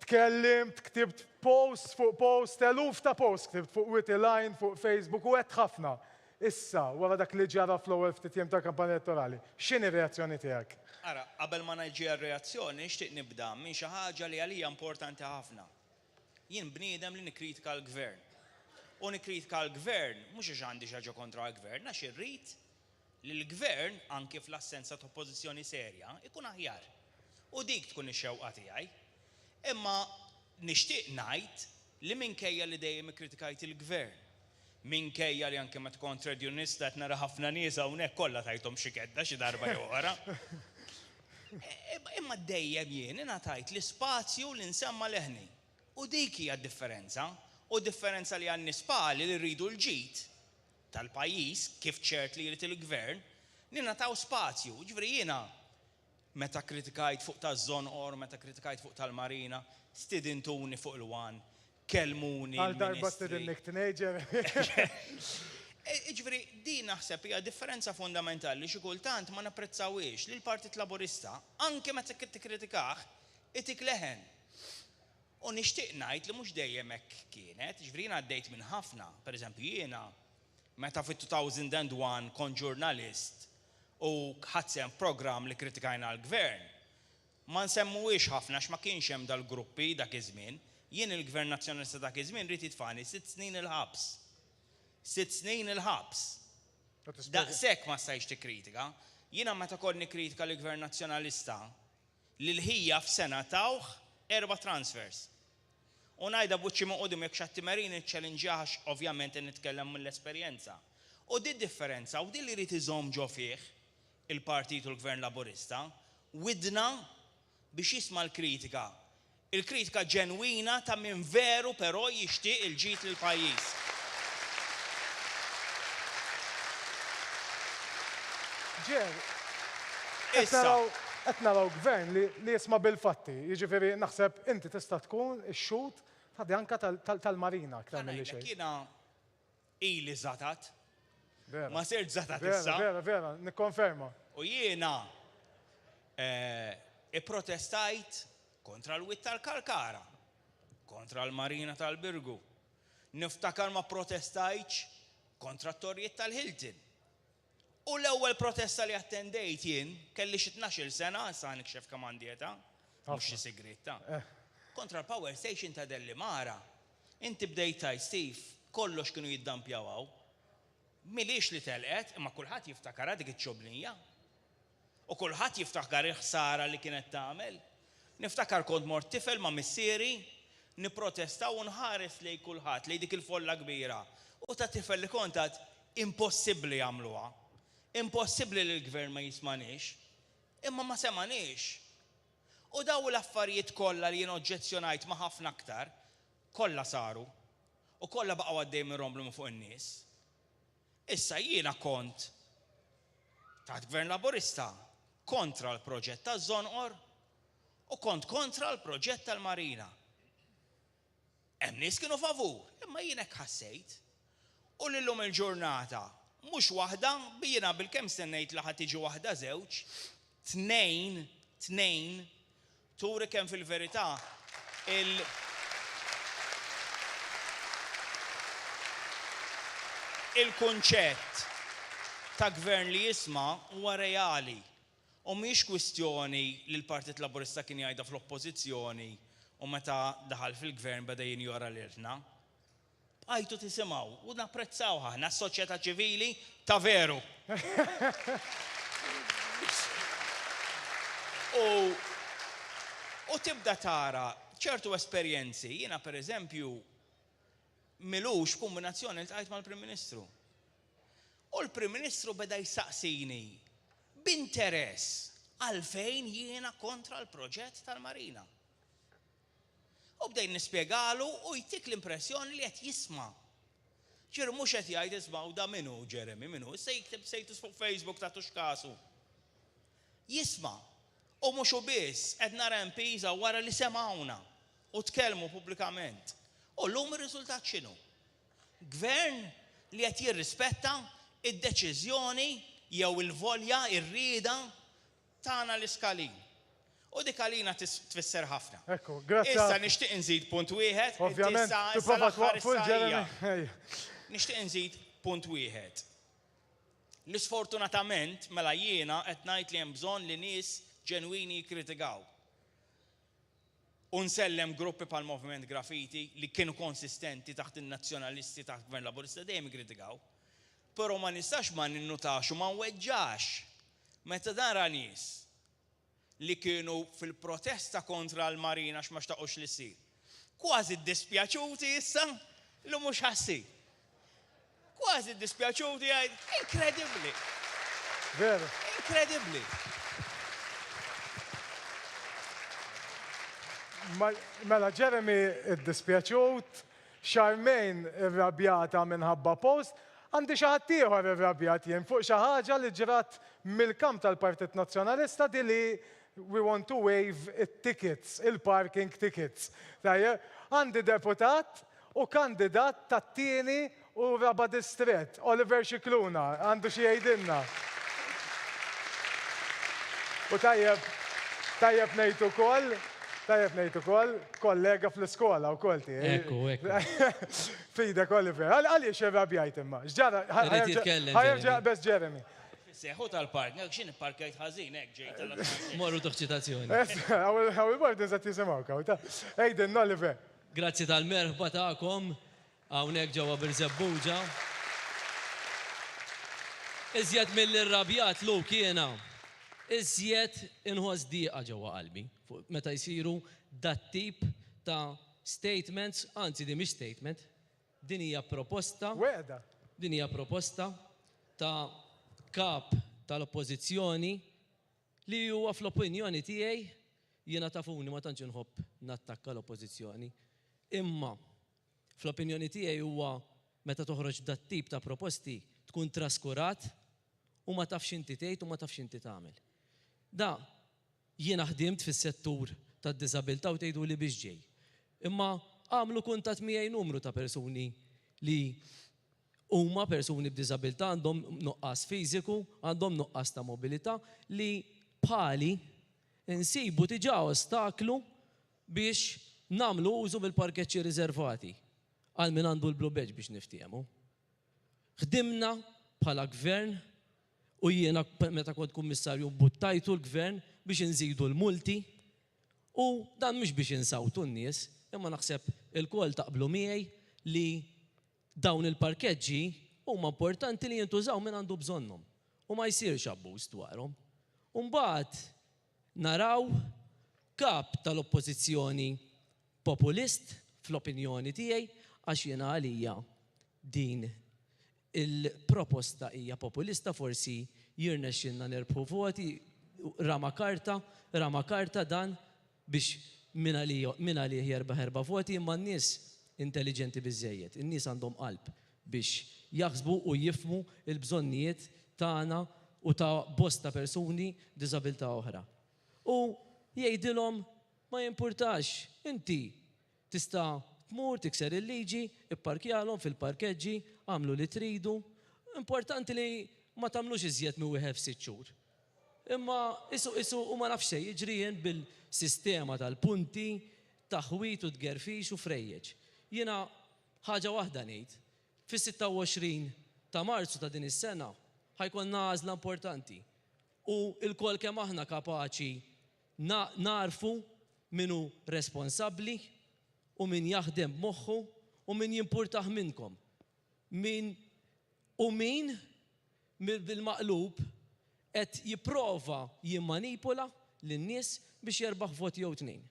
Tkellimt, ktibt post fuq post, eluf ta' post ktibt fuq Witiline, fuq Facebook u għedt ħafna. Issa, wara dak li ġara fl-ewwel ftit jiem ta' kampanja elettorali, x'inhi reazzjoni tiegħek? Ara, qabel ma ngħid reazzjoni, nixtieq nibda minn xi ħaġa li għalija importanti ħafna. Jien bniedem li nikkritika l-gvern. U nikkritika l-gvern mhux għax għandi xi ħaġa kontra l-gvern, għax irrid li l-gvern anke fl-assenza ta' oppożizzjoni serja ikun aħjar. U dik tkun ix-xewqa tiegħi. Imma nixtieq ngħid li minkejja li dejjem ikkritikajt il-gvern, minkejja li anke ma tkun trade unionista qed nara ħafna nies hawnhekk kollha tajthom xi kedda xi darba jew oħra. Imma dejjem jien ingħatajt l-ispazju li nsemma leħni. U dik hija d-differenza. U differenza li għan nispali li rridu l-ġid tal-pajjiż kif ċert li jrid il-gvern li nagħtaw spazju. Ġifieri jiena meta kritikajt fuq taż-żonqor, meta kritikajt fuq tal-Marina, stidintuni fuq il-wan, kelmuni. Għal darba stidinnik tnejn, Jeremy. Ġifieri, din naħseb hija differenza fundamentali xi kultant ma napprezzawiex li l-Partit Laburista anke meta tikkritikah itik leħen. U nixtieq ngħid li mhux dejjem hekk kienet, ġifieri jiena għaddejt minn ħafna, pereżempju jiena meta fit-2001 kont ġurnalist u ħadsem programm li kritikajna l-gvern, ma nsemmuwiex ħafna x'ma kienx hemm dal-gruppi dak iż-żmien, jien il-Gvern Nazzjonalista dak iż-żmien rid jitfani 6 snin il-ħabs. 6 snin il-ħabs. Daqshekk ma stajx tikkritika. Jiena meta konni kritika l-Gvern Nazzjonalista li l-ħija f'sena tawh 4 transfers. U ngħidha buċċi ma' qudiem jekk xatti Marin iċċellinġjaħx ovvjament nitkellem mill-esperjenza. U di differenza u di li rid iżomm ġo fih il-Partit u l-Gvern Laburista widna biex jisma' l-kritika. Il-kritika ġenwina ta' min veru però jixtieq il-ġid lill-pajjiż. Ġer, Issa. qed naraw gvern li jisma' bil-fatti, jiġifieri naħseb inti tista' tkun ix-xut tagħdi anke tal-Marina aktar milli xejn. Jiena ili żatat, Vera, ma sirt żatat vera, issa. vera, vera, nikkonferma. U jiena protestajt kontra l-witt tal-Kalkara, kontra l-Marina tal-Birgu. Niftakar ma protestajtx kontra t-torjiet tal-Hilton. U l-ewwel protesta li attendejt jien kelli xi 12 sena sa nikxef kamandieta, mhux xi sigretta. Kontra l-Power Station ta' Delli Mara. Inti bdejt tajt Steve, kollox kienu jiddampjawaw. Milix li telqet, imma kulħadd jiftakar dik iċ-ċoblija. U kulħadd jiftakar il-ħsara li kienet tagħmel. Niftakar kont mort tifel ma' missieri, nipprotesta u nħares lej kulħadd lej dik il-folla kbira. U ta' tifel li kontat impossibbli jagħmluha. Impossibbli li l-gvern ma jismanix, imma ma semanix. U daw l-affarijiet kollha li jien oġġezzjonajt ma' ħafna aktar, kollha saru, u kollha baqgħu għaddej minn romblu fuq in-nies. Issa jiena kont ta' Gvern Laburista kontra l-proġett taż-Żonqor u kont kontra l-proġett tal-Marina. Hemm nies kienu favur, imma jien hekk ħassejt. U lillum il-ġurnata mhux waħda, jiena bil-kemm stennejt li ħadd tiġi waħda żewġ, tnejn, turi kemm fil-verità il-kunċett ta' gvern li jisma' huwa reali. U mhix kwistjoni li l-Partit Laburista kien jgħidha fl-oppożizzjoni u meta daħal fil-gvern beda jinjora lilna. Għajtu tisimgħu u napprezzaw ħafna s-soċjetà ċivili ta' veru. U tibda tara ċertu esperjenzi, jiena pereżempju milux kombinazzjoni li tqajt mal-Prim Ministru. U l-Prim Ministru beda jsaqsini b'interess għalfejn jiena kontra l-proġett tal-Marina. U bdejn nispjegalu u jtik l-impressjoni li qed jisma'. Ġiru mhux qed jgħid isma' da minnu Jeremy minnu, issa jikteb sejtus fuq Facebook ta' tuxkasu. Jisma' u mhux u biss qed nara MPs wara li semgħuna u tkellmu pubblikament. U llum ir-riżultat x'inhu? Gvern li qed jirrispetta id-deċiżjoni jew il-volja, ir-rieda tagħna l-iskalin. U dik għalina tfisser ħafna. Ekku, grazzi. Issa nixtieq inżid punt wieħed. Ovvjament, tipprova twaqfu l-Jeremy. Nixtieq inżid punt wieħed. L-isfortunatament mela jiena qed ngħid li hemm bżonn li nies ġenwini jikkritikaw. U nsellem gruppi pal Moviment Graffiti li kienu konsistenti taħt in-nazzjonalisti taħt Gvern Laburista dejjem jikkritikaw. Però ma nistax ma ninnutax u ma nweġġax meta dara nies li kienu fil-protesta kontra l-Marina x'ma xtaqux li ssir. Kważi ddispjaċuti issa li mhux ħassi. Kważi ddispjaċuti għajd, inkredibbli. Vera. Inkredibbli. Mela Jeremy id-dispjaċut, Charmaine irrabjata minħabba post, għandi xi ħadd ieħor irrabjat jien fuq xi ħaġa li ġrat mill-kamp tal-Partit Nazzjonalista di li we want to waive it-tickets, il-parking tickets. Għandi deputat u kandidat tat-tieni u raba distret, Oliver Xikluna, għandu xi jgħidilna. U tajjeb ngħid ukoll, kollega fl-iskola wkoll tiegħi. Ekku. Fidek Oliver, għaliex irrabjajt imma. X'ġara? Irid jitkellem, Ħajrġa' Jeremy. bes Jeremy. Seħu tal-park, xin parkajt ħażin hekk ġej tal-park. Morru tuħċitazzjoni. Għaw il-bord nżat jisimaw kawta. Ejden, Oliver. Grazzi tal-merħba ta'kom, hawnhekk ġewwa Birzebbuġa. Iżjed mill-irrabjat lu kiena, iżjed inħoss dieqa ġewwa qalbi. Meta jsiru dat tip ta' statements, anzi di mhix statement, din hija proposta. Weda. Din hija proposta ta' kap tal-oppożizzjoni li huwa fl-opinjoni tiegħi jiena tafuni ma tantx inħobb nattakka l-oppożizzjoni. Imma fl-opinjoni tiegħi huwa meta toħroġ dat tip ta' proposti tkun traskurat u ma tafx inti tgħid u ma tafx inti tagħmel. Da jiena ħdimt fis-settur tad-diżabilità u tgħidu li biex ġej. Imma għamlu kuntatt miegħi numru ta' persuni li huma persuni b'diżabilità għandhom nuqqas fiżiku, għandhom nuqqas ta' mobilità li bħali insibu diġà ostaklu biex nagħmlu użu bil-parkeġġi riservati għal min għandu l-blue badge biex niftiehmu. Ħdimna bħala gvern u jiena meta kont kummissarju buttajtu l-gvern biex inżidu l-multi u dan mhux biex insawtu n-nies, imma naħseb il-kol taqblu miegħi li dawn il-parkeġġi huma importanti li jintużaw minn għandu bżonnhom u ma jsirx abbuż dwarhom. U mbagħad naraw kap tal-oppożizzjoni populist fl-opinjoni tiegħi għax jiena għalija din il-proposta hija populista forsi jirnexxinna nirbħu voti rama karta dan biex min għalih jerbaħ erba' voti imma n-nies intelligenti biżżejjed. In-nies għandhom qalb biex jaħsbu u jifmu il-bżonnijiet tagħna u ta' bosta persuni b'diżabilità oħra. U jgħidilhom ma jimpurtax, inti tista' tmur tikser il-liġi, ipparkjalhom fil-parkeġġi, għamlu li tridu. Importanti li ma tagħmlux iżjed minn wieħed f'sitt xhur. Imma isu u ma nafx xejn jiġri bil-sistema tal-punti, taħwit u tgerfix u frejjeġ. Jiena ħaġa waħda ngħid, fis-26 ta' Marzu ta' din is-sena ħajkonna għażla importanti. U l-kol kemm aħna kapaċi narfu minu responsabbli u min jaħdem b'moħħu u min jimpurtaħ minnkom. Min bil-maqlub qed jipprova jimmanipula lin-nies biex jerbaħ voti jew tnejn.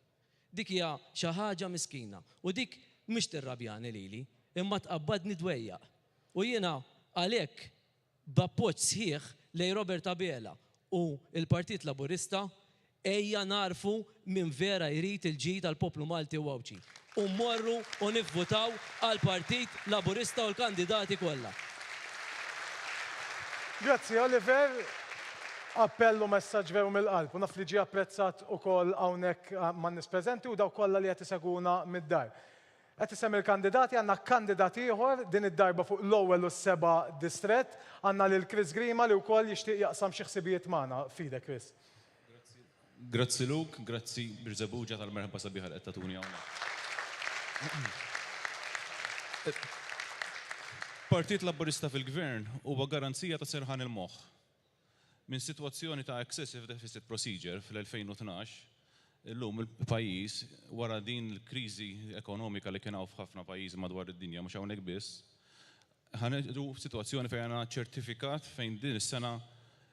Dik hija xi ħaġa miskina u dik mhix tirrabjani lili, imma tqabbadni dwejjaq. U jiena għalhekk b'appoġġ sħiħ lejn Robert Abela u l-Partit Laburista ejja narfu min vera jrid il-ġid tal-poplu Malti u Għawġi. U mmorru u nivvotaw għall-Partit Laburista u l-kandidati kollha. Grazzi, Oliver. Appellu messaġġ veru mill-qalb u naf li ġie apprezzat ukoll hawnhekk man-nies preżenti u daw kollha li qed iseguna mid-dar. Qed isem il-kandidati għandna kandidat ieħor din id-darba fuq l-ewwel u s-seba' distrett għandna lil Chris Grima li wkoll jixtieq jaqsam xi ħsibijiet magħna. Fidek, Chris. Grazzi Luke, grazzi Birzebbuġa tal-merħba sabiħa li qed tatuni hawnhekk. Partit Laburista fil-Gvern huwa garanzija ta' serħan il-moħħ. Minn sitwazzjoni ta' excessive deficit procedure fil-2012, illum il-pajjiż wara din il-kriżi ekonomika li kien hawn f'ħafna pajjiżi madwar id-dinja mhux hawnhekk biss, ħanedu f'sitwazzjoni fejn għandna ċertifikat fejn din is-sena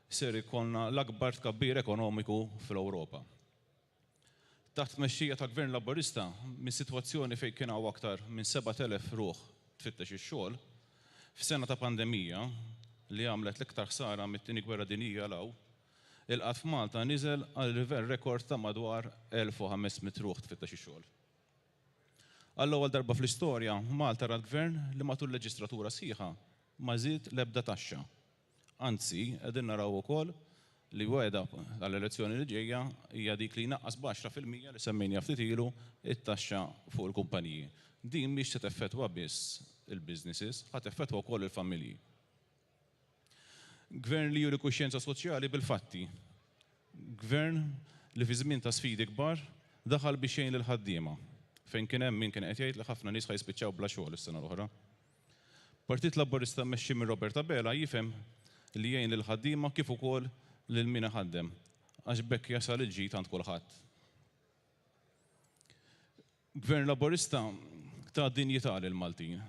ser ikollna l-akbar tkabbir ekonomiku fl-Ewropa. Taħt tmexxija ta' Gvern Laburista minn sitwazzjoni fejn kien hawn aktar minn 7,000 ruħ tfittex ix-xogħol, f'sena ta' pandemija li għamlet l-iktar ħsara mit-tieni gwerra dinjija law, il-qatt f'Malta niżel għal livell rekord ta' madwar 1500 ruħ tfittex ix-xogħol. Għall-ewwel darba fl-istorja Malta rat gvern li matul leġislatura sħiħa ma żied l-ebda taxxa. Anzi, qegħdin naraw ukoll li weda għall-elezzjoni li ġejja hija dik li naqqas b'10% li semmejna ftit ilu it-taxxa fuq il-kumpaniji. din mhix se teffettwa biss il-businesses, ħadd effettwa wkoll il-familji. Gvern li juri kuxjenza soċjali bil-fatti. Gvern li fi żmien ta' sfidi kbar daħal biex jgħin lill-ħaddiema fejn kien hemm min kien qed jgħid li ħafna nies ħajspiċċaw bla xogħol is-sena l-oħra. Partit Laburista mmexxi minn Robert Abela jifhem li jgħin lill-ħaddiema kif ukoll lil min iħaddem għax bekk jasal il-ġid għand kulħadd. Gvern Laburista ta' dinjità lill-Maltin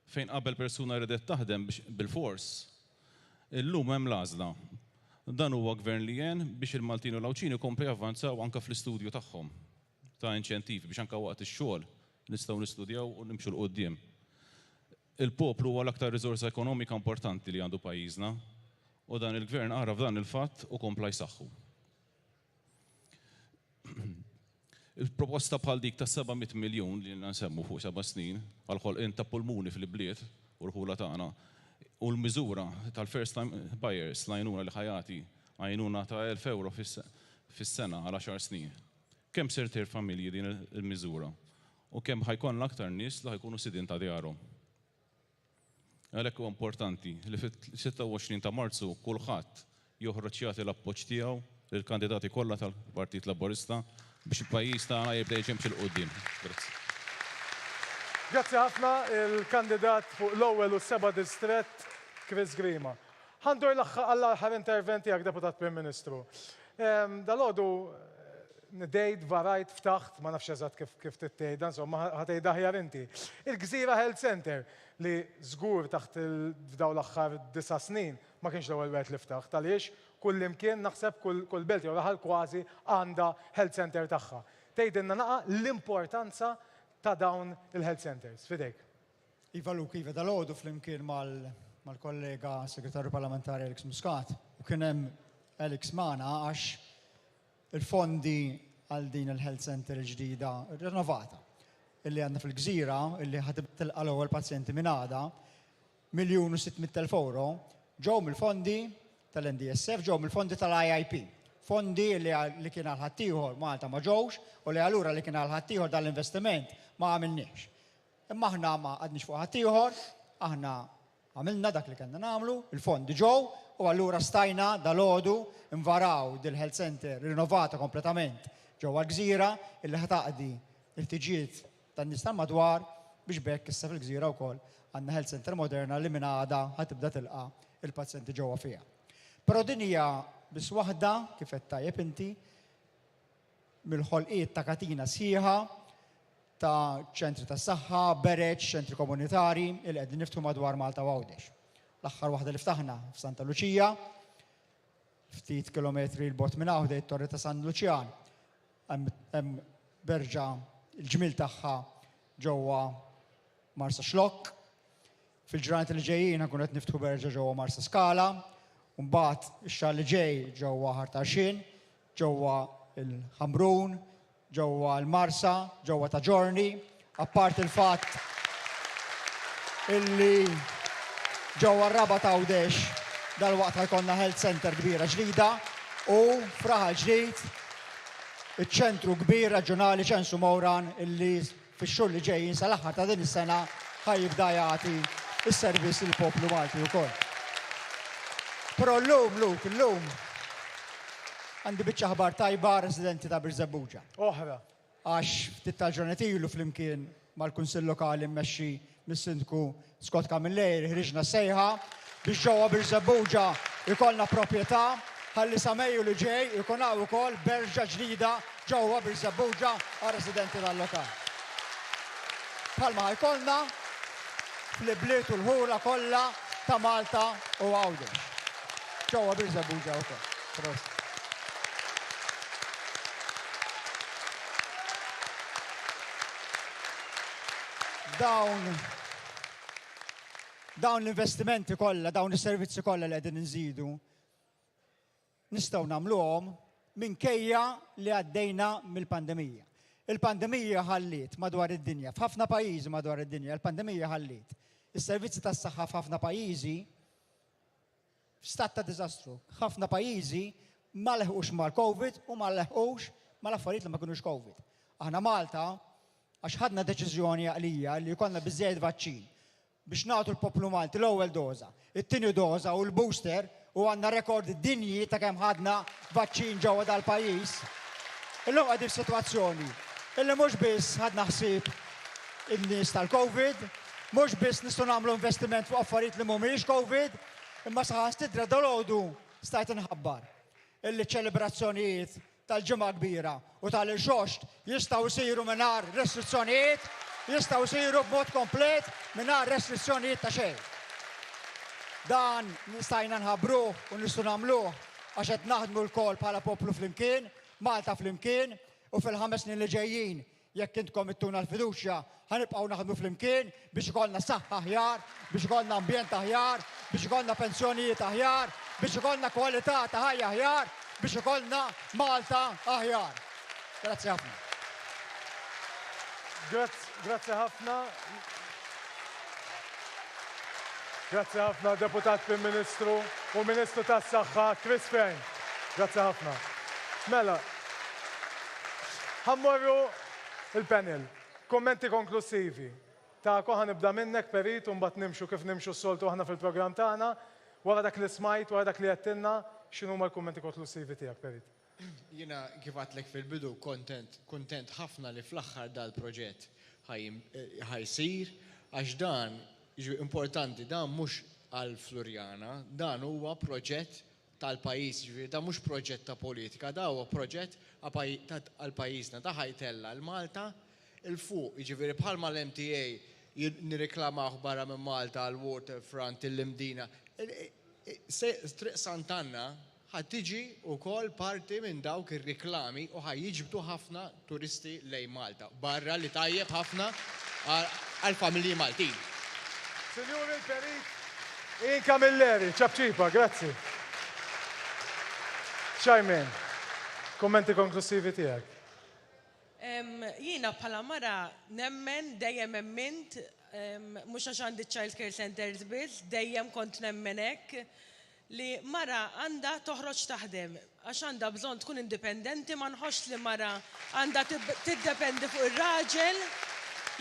fejn qabel persuna ridet taħdem bil-fors. Illum hemm l-għażla. Dan huwa gvern li jgħin biex il-Maltin u l-Awċini jkomplu javvanzaw anke fl-istudju tagħhom ta' inċentivi biex anke waqt ix-xogħol nistgħu nistudjaw u nimxu l-qudiem. Il-poplu huwa l-aktar riżorsa ekonomika importanti li għandu pajjiżna u dan il-gvern ara f'dan il-fatt u kompla jsaħħu. Il-proposta bħal dik ta' 700 miljun li nsemmu fuq 7 snin għal ħolqien ta' pulmuni fil-bliet u l-ħula tagħna u l-miżura tal-first time buyers l-għajnuna li ħajati għajnuna ta' 1,000 euro fis-sena għal 10 snin. Kemm ser tir familji din il-miżura u kemm ħajkun l-aktar nies li ħajkunu sidin ta' djarhom. Għalhekk huwa importanti li fit-26 ta' Marzu kulħadd joħroġ jagħti l-appoġġ tiegħu lill-kandidati kollha tal-Partit Laburista biex il-pajjiż tagħna jibda jimxi l-qudiem. Grazzi. Grazzi ħafna il-kandidat fuq l-ewwel u s-7 distrett Chris Grima. Ħandur l-aħħar interventi għak deputat Prim Ministru. Dal-għodu nidejt, varajt, ftaħt, ma nafx eżatt kif tittejda, insomma ħatejda ħjar inti. Il-Gżira Health Center li żgur taħt f'daw l-aħħar 9 snin ma kienx l-ewwel wieħed li ftaħt għaliex kull imkien naħseb kull belt jew raħal kważi għandha health center tagħha. Tgħidilna naqa l-importanza ta' dawn il-health centers. Fidejk. Iva Luk, Iva dal-għodu fl-imkien mal-kollega segretarju parlamentari Alex Muscat u kien hemm Alex Mana għax il-fondi għal din il-health center ġdida rinnovata illi għandna fil-Gżira illi ħatibqa' tilqa' l-ewwel pazjenti minn għada 1,600,000 euro ġew mill-fondi tal-NDSF, ġew mill-fondi tal-IIP. Fondi li kien għal ħaddieħor Malta ma ġewx u li allura li kien għal ħaddieħor dal-investiment ma għamilniex. Imma aħna ma għadniex fuq ħaddieħor, aħna għamilna dak li kellna nagħmlu, il-fondi ġew u allura stajna dal-għodu invaraw dil-health center rinnovata kompletament ġewwa l-Gżira illi ħataqdi il-tiġijiet tan-nies tal-madwar biex bekk issa fil-Gżira wkoll għandna health center moderna li minn għada ħatibda tilqa' il-pazjenti ġewwa fiha. Però din hija biss waħda kif qed tajjeb inti mill-ħolqiet ta' katina sħiħa ta' ċentri tas saħħa, bereġ, ċentri komunitari li qegħdin niftħu madwar Malta u Għawdex. L-aħħar waħda li ftaħna f'Santa Luċija, ftit kilometri l-bot minn Għawdex, torri ta' San Luċjan. Hemm berġa l-ġmil tagħha ġewwa Marsa Xlokk. Fil-ġranet li ġejjin ħankun qed niftħu berġa ġewwa Marsa Skala, u mbagħad ix-xahar li ġej ġewwa Ħartarxin, ġewwa il-Ħamrun, ġewwa l-Marsa, ġewwa ta' Ġorni, apart il-fatt illi ġewwa r-Raba ta' Għawdex dalwaqt ħajkonna health center kbira ġdida u fraħal ġdid iċ-ċentru kbir raġjonali ċensu Mowran illi fix-xhur li ġejjin sal-aħħar ta' din is-sena ħajibda jagħti is-servizz lill-poplu Malti wkoll. Però llum għandi biċċa ħbar tajba residenti ta' Birzebbuġa. Oħra. Għax ftit tal-ġranet ilu flimkien mal-Kunsill Lokali mmexxi mis-Sindku Scott Camilleri ħriġna sejħa biex ġewwa Birzebbuġa ikollna proprjetà ħalli sa Mejju li ġej ikun hawn ukoll berġa ġdida ġewwa Birzebbuġa għar-residenti tal-lokal. Bħalma ħajkollna fl-bliet u l-ħura kollha ta' Malta u Għawdex. ġewwa Birzebbuġa wkoll. Prost. Dawn l-investimenti kollha, dawn is-servizzi kollha li qegħdin inżidu nistgħu nagħmluhom minkejja li għaddejna mill-pandemija. Il-pandemija ħalliet madwar id-dinja, f'ħafna pajjiżi madwar id-dinja, il-pandemija ħalliet. Is-servizzi tas-saħħa f'ħafna pajjiżi f'stat ta' diżastru. Ħafna pajjiżi ma leħqux mal-COVID u ma leħqux mal-affarijiet li ma kinux COVID. Aħna Malta Għax ħadna deċiżjoni għalija li jkollna biżżejjed vaċċin biex nagħtu l-poplu Malti l-ewwel doża, it-tieni doża u l-booster u għandna rekord dinji ta' kemm ħadna vaċċin ġewwa dal-pajjiż. Illum qegħdin f'sitwazzjoni illi mhux biss ħadna ħsieb in-nies tal-COVID, mhux biss nistgħu nagħmlu investiment fuq affarijiet li mhumiex COVID, imma saħansitra dalgħodu stajt inħabbar illi ċelebrazzjonijiet tal-ġimgħa kbira u tal-xoxt jistgħu jsiru mingħajr restrizzjonijiet, jistgħu jsiru b'mod komplet mingħajr restrizzjonijiet ta' xejn. Dan nistajna nħabbruh u nistgħu nagħmluh għax qed naħdmu l-kol bħala poplu flimkien, Malta flimkien u fil-5 snin li ġejjin jekk intkom ittuna l-fiduċja ħanibqgħu naħdmu flimkien biex ikollna saħħa aħjar, biex ikollna ambjent aħjar, biex ikollna pensjonijiet aħjar, biex ikollna kwalità ta' ħajja aħjar, biex ikollna Malta aħjar. Grazzi ħafna. Grazzi ħafna. Grazzi ħafna, Deputat Prim Ministru u Ministru tas-Saħħa Chris Fein. Grazzi ħafna. Mela, ħammorru il-panel. Kommenti konklusivi. Ta' koħan nibda minnek Perit u mbagħad nimxu kif nimxu s-soltu aħna fil-programm tagħna. Wara dak li smajt, wara dak li qedtilna, x'inhuma l-kummenti konklusivi tiegħek Perit? Jiena kif għatlek fil-bidu kontent ħafna li fl-aħħar dal-proġett ħajsir għax dan importanti, dan mhux għal Flurjana, dan huwa proġett tal-pajjiż, dan mhux proġett ta' politika, dan huwa proġett għal pajjiżna, ta' ħajtella l-Malta il-fuq, jiġifieri bħalma l-MTA nirreklamaw barra minn Malta għal waterfront il-Limdina. Triq Sant'Anna ħad tiġi wkoll parti minn dawk ir-riklami u ħajjiġbdu ħafna turisti lejn Malta, barra li tajjeb ħafna għall-familji Maltin. Sinjuri Perit, Inka Milleri, ċabċipa, grazzi. Xajmen, kommenti konklusivi tiegħek. Jiena bħala mara nemmen dejjem emmint, mhux għax għandi child care centers biss, dejjem kont nemmen hekk li mara għandha toħroġ taħdem għax għandha bżonn tkun indipendenti, ma nħoss li mara għandha tiddependi fuq ir-raġel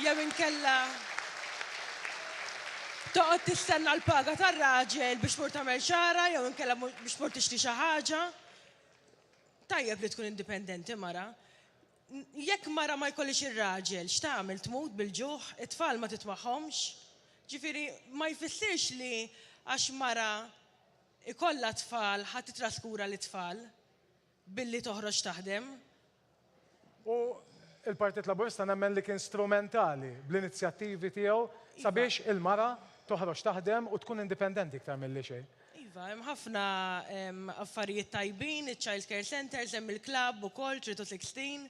jew inkella toqgħod tistenna l-paga tar-raġel biex mur tagħmel xara jew inkella biex mur tixtri xi ħaġa. Tajjeb li tkun indipendenti mara. Jekk mara ma jkollix ir-raġel, x'tagħmel tmut bil-ġuħ, it-tfal ma titwaħħomx. Ġifieri ma jfissirx li għax mara ikollha tfal ħadd titraskura l-tfal billi toħroġ taħdem. U il-Partit Laburista nemmen li kien strumentali bl-inizjattivi tiegħu sabiex il-mara toħroġ taħdem u tkun indipendenti iktar milli xejn. Iva, hemm ħafna affarijiet tajbin, il-Child Care Centers, hemm il-klabb ukoll 3-16.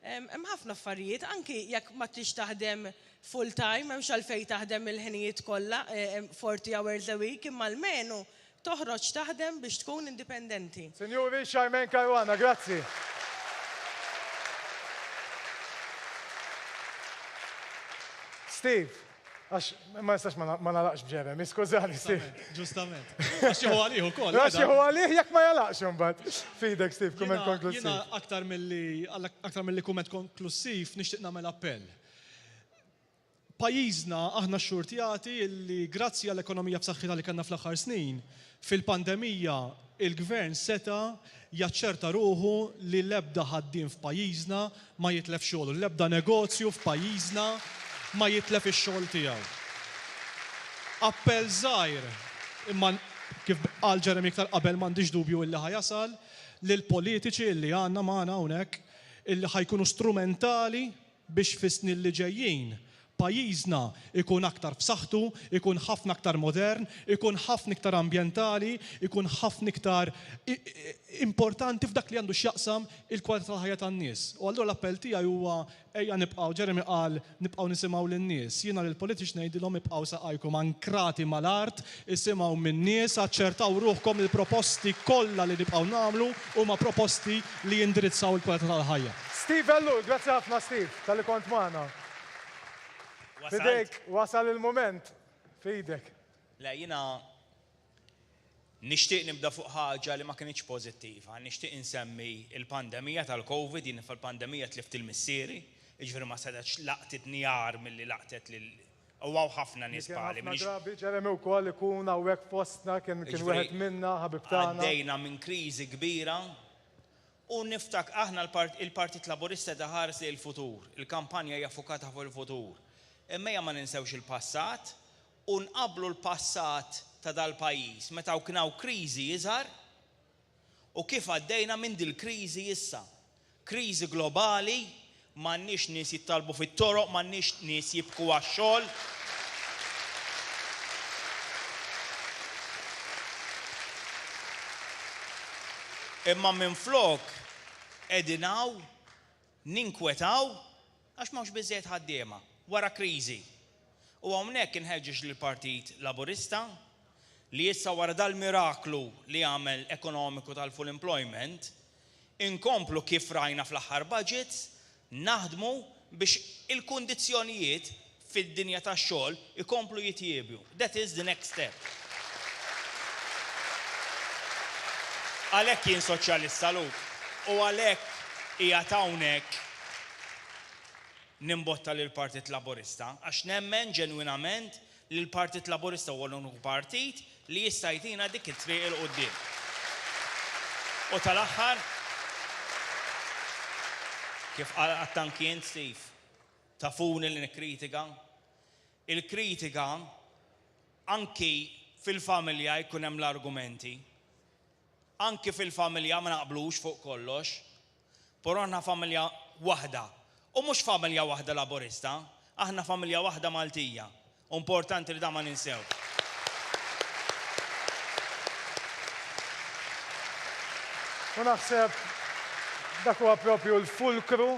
Hemm ħafna affarijiet, anki jekk ma tix taħdem full time, hemmx għalfejn taħdem il-ħinijiet kollha 40 hours a week, imma almenu toħroġ taħdem biex tkun indipendenti. Sinjuri Xajmen Karwana, grazzi. Steve, għax ma nistax ma nalaqx bġerem, iskużani Steve. Ġustament. Għax jieħu għalih ukoll. Għax jieħu għalih jekk ma jalaqx imbagħad. Fidek Steve, kumment konklusiv. Jiena aktar milli kumment konklusiv nixtieq nagħmel appell. Pajjiżna aħna xxurtjati illi grazzi għall-ekonomija b'saħħitha li kellna fl-aħħar snin, fil-pandemija il-gvern seta jaċċerta ruħu li l-ebda ħaddiem f'pajjiżna ma jitlef xogħlu, l-ebda negozju f'pajjiżna ma jitlef ix-xogħol tiegħu. Appell żgħir, imma kif qal Jeremy iktar qabel m'għandix dubju illi ħajasal lil politiċi li għandna magħna hawnhekk illi ħajkunu strumentali biex fis-snin li ġejjin pajjiżna ikun aktar b'saħħtu, ikun ħafna aktar modern, ikun ħafna iktar ambjentali, ikun ħafna iktar importanti f'dak li għandu x'jaqsam il-kwalità tal-ħajja tan-nies. U allura l-appell tiegħi huwa ejja nibqgħu, Jeremy qal nibqgħu nisimgħu lin-nies. Jiena lill-politiċi ngħidilhom ibqgħu saqajkom ankrati mal-art, isimgħu min-nies, aċċertaw ruħkom il-proposti kollha li nibqgħu nagħmlu huma proposti li jindirizzaw il-kwalità tal-ħajja. Steve Ellur, grazzi ħafna Steve, tal-li kont magħna. Fidek, wasal il-moment. Fidek. La jina nixtieq nibda fuq ħaġa li ma kienx pożittiva. Nixtieq insemmi il-pandemija tal-COVID, jien fil-pandemija tlift il-missieri, Iġifieri ma setax laqtitni jar milli laqtet lil Uwaw ħafna nies bħali. Ħafna drabi Jeremy wkoll ikun hawnhekk fostna kien wieħed minna ħabib tagħna. Għaddejna minn kriżi kbira u niftak aħna il-Partit Laburista ħares li l-futur. Il-kampanja hija fokata fuq il-futur. Imma ma ninsewx il-passat u nqablu l-passat ta' dal-pajjiż meta kien hawn kriżi iżgħar u kif għaddejna minn dil-kriżi issa. Kriżi globali, m'għandniex nies jittalbu fit-toroq, m'għandniex nies jibku għax-xogħol. Imma minflok qegħdin hawn ninkwetaw għax m'hawnx biżżejjed ħaddiema wara kriżi. U hawnhekk inħeġġeġ lill-Partit Laburista li issa wara dal-miraklu li għamel ekonomiku tal-full employment inkomplu kif rajna fl-aħħar budgets naħdmu biex il-kundizzjonijiet fid-dinja tax-xogħol ikomplu jitjiebu. That is the next step. Għalhekk jien soċjalista luk u għalhekk hija hawnhekk nimbotta lil Partit Laburista għax nemmen ġenwinament li l-Partit Laburista huwa l-uniku partit li jista' jtina dik it-triq il qudiem. U tal-aħħar kif għattankien Steve, tafuni li nikkritika, il-kritika anki fil-familja jkun hemm l-argumenti, anki fil-familja ma naqblux fuq kollox, però aħna familja waħda, u mhux familja waħda Laburista, aħna familja waħda Maltija. Importanti li da ma ninsew. U naħseb dak huwa propju l-fulkru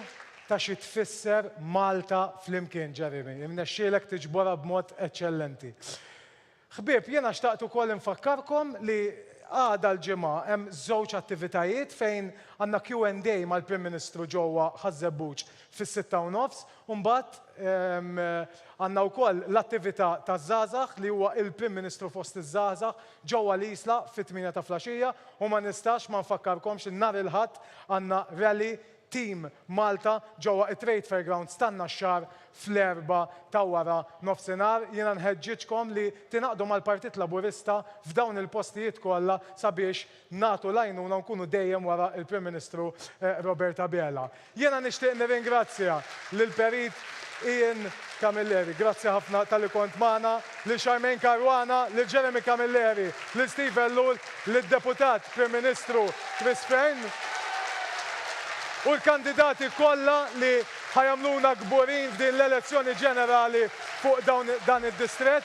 ta' xi tfisser Malta flimkien, Jeremy. Imnexxielek tiġbora b'mod eċċellenti. Ħbieb, jiena xtaqt ukoll infakkarkom li għada l-ġimgħa hemm żewġ attivitajiet fejn għandna Q&A mal-Prim Ministru ġewwa Ħażebbuġ fis-6:30 u mbagħad għandna wkoll l-attività taż-żgħażagħ li huwa il-Prim Ministru fost iż-żgħażagħ ġewwa l-Isla fit-8 ta' filgħaxija u ma nistax ma nfakkarkomx in-nhar il-Ħadd għandna rally Team Malta ġewwa it-Trade Fairgrounds tanna x-xahar fl-4 ta' wara nofsinhar. Jiena nħeġġiġkom li tingħaqdu mal-Partit Laburista f'dawn il-postijiet kollha sabiex nagħtu l-għajnuna nkunu dejjem wara il-Prim Ministru Roberta Bela. Jiena nixtieq nirringrazzja lil Perit Ian Camilleri, grazzi ħafna tal-li kont magħna, lil Charmaine Caruana, lil Jeremy Camilleri, lil Steve Ellul, lil Deputat Prim Ministru Chris Fern, u l-kandidati kollha li ħajamluna kburin f'din l-elezzjoni ġenerali fuq dan id-distrett.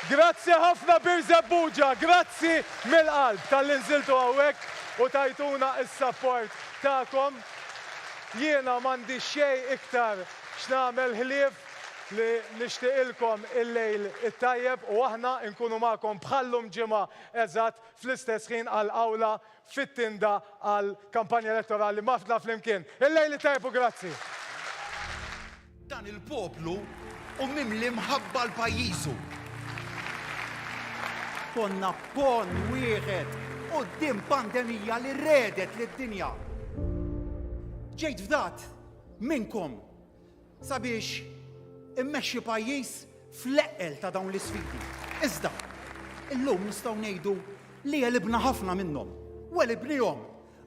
Grazzi ħafna Birzebbuġa, grazzi mill-qalb tal-li nżiltu hawnhekk u tajtuna s-support tagħkom. Jiena m'għandi xejn iktar x'nagħmel ħlief li nixtieqilkom il-lejl it-tajjeb u aħna nkunu magħkom bħallum ġimgħa eżatt fl-istess ħin għall-awla fit-tinda għall-kampanja elettorali mafna flimkien. Il-lejl it-tajjeb u grazzi. Dan il-poplu u mimli mħabba l-pajjiżu. Konna pon wieħed quddiem pandemija li redet lid-dinja. Ġejt fdat minnkom sabiex immexxi pajjiż fl-eqel ta' dawn l-isfidi. Iżda, illum nistgħu ngħidu li għelibna ħafna minnhom. U għelibnihom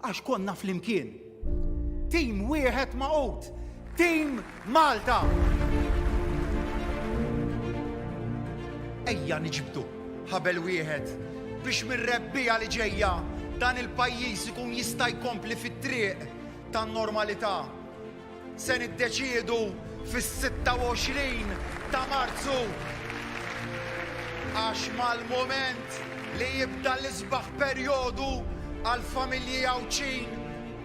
għax konna flimkien. Tim wieħed maqut, Tim Malta. Ejja niġbdu ħabel wieħed biex mir-rebbija li ġejja dan il-pajjiż ikun jista' jkompli fit-triq tan-normalità. Se niddeċiedu fis-26 ta' Marzu għax mal-moment li jibda l-isbaħ perjodu għal-familji Għawċin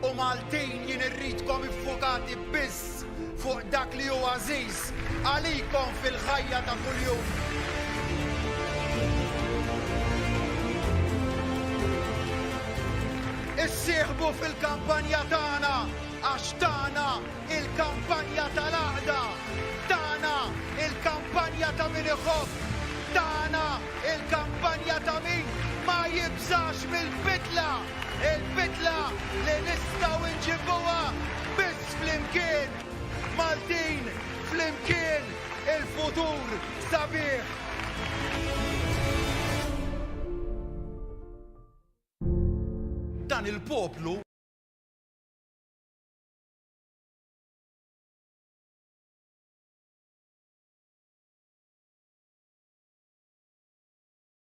u Maltin jien irridkom iffokati biss fuq dak li huwa għażiż għalikom fil-ħajja ta' kuljum. Issieħbu fil-kampanja tagħna għax tagħna il-kampanja tal-għaqda, tagħna il-kampanja ta' min iħobb, tagħna il-kampanja ta' min ma jibżax mill-bidla, il-bidla li nistgħu nġibuha biss flimkien. Maltin, flimkien, il-futur sabiħ. Dan il-poplu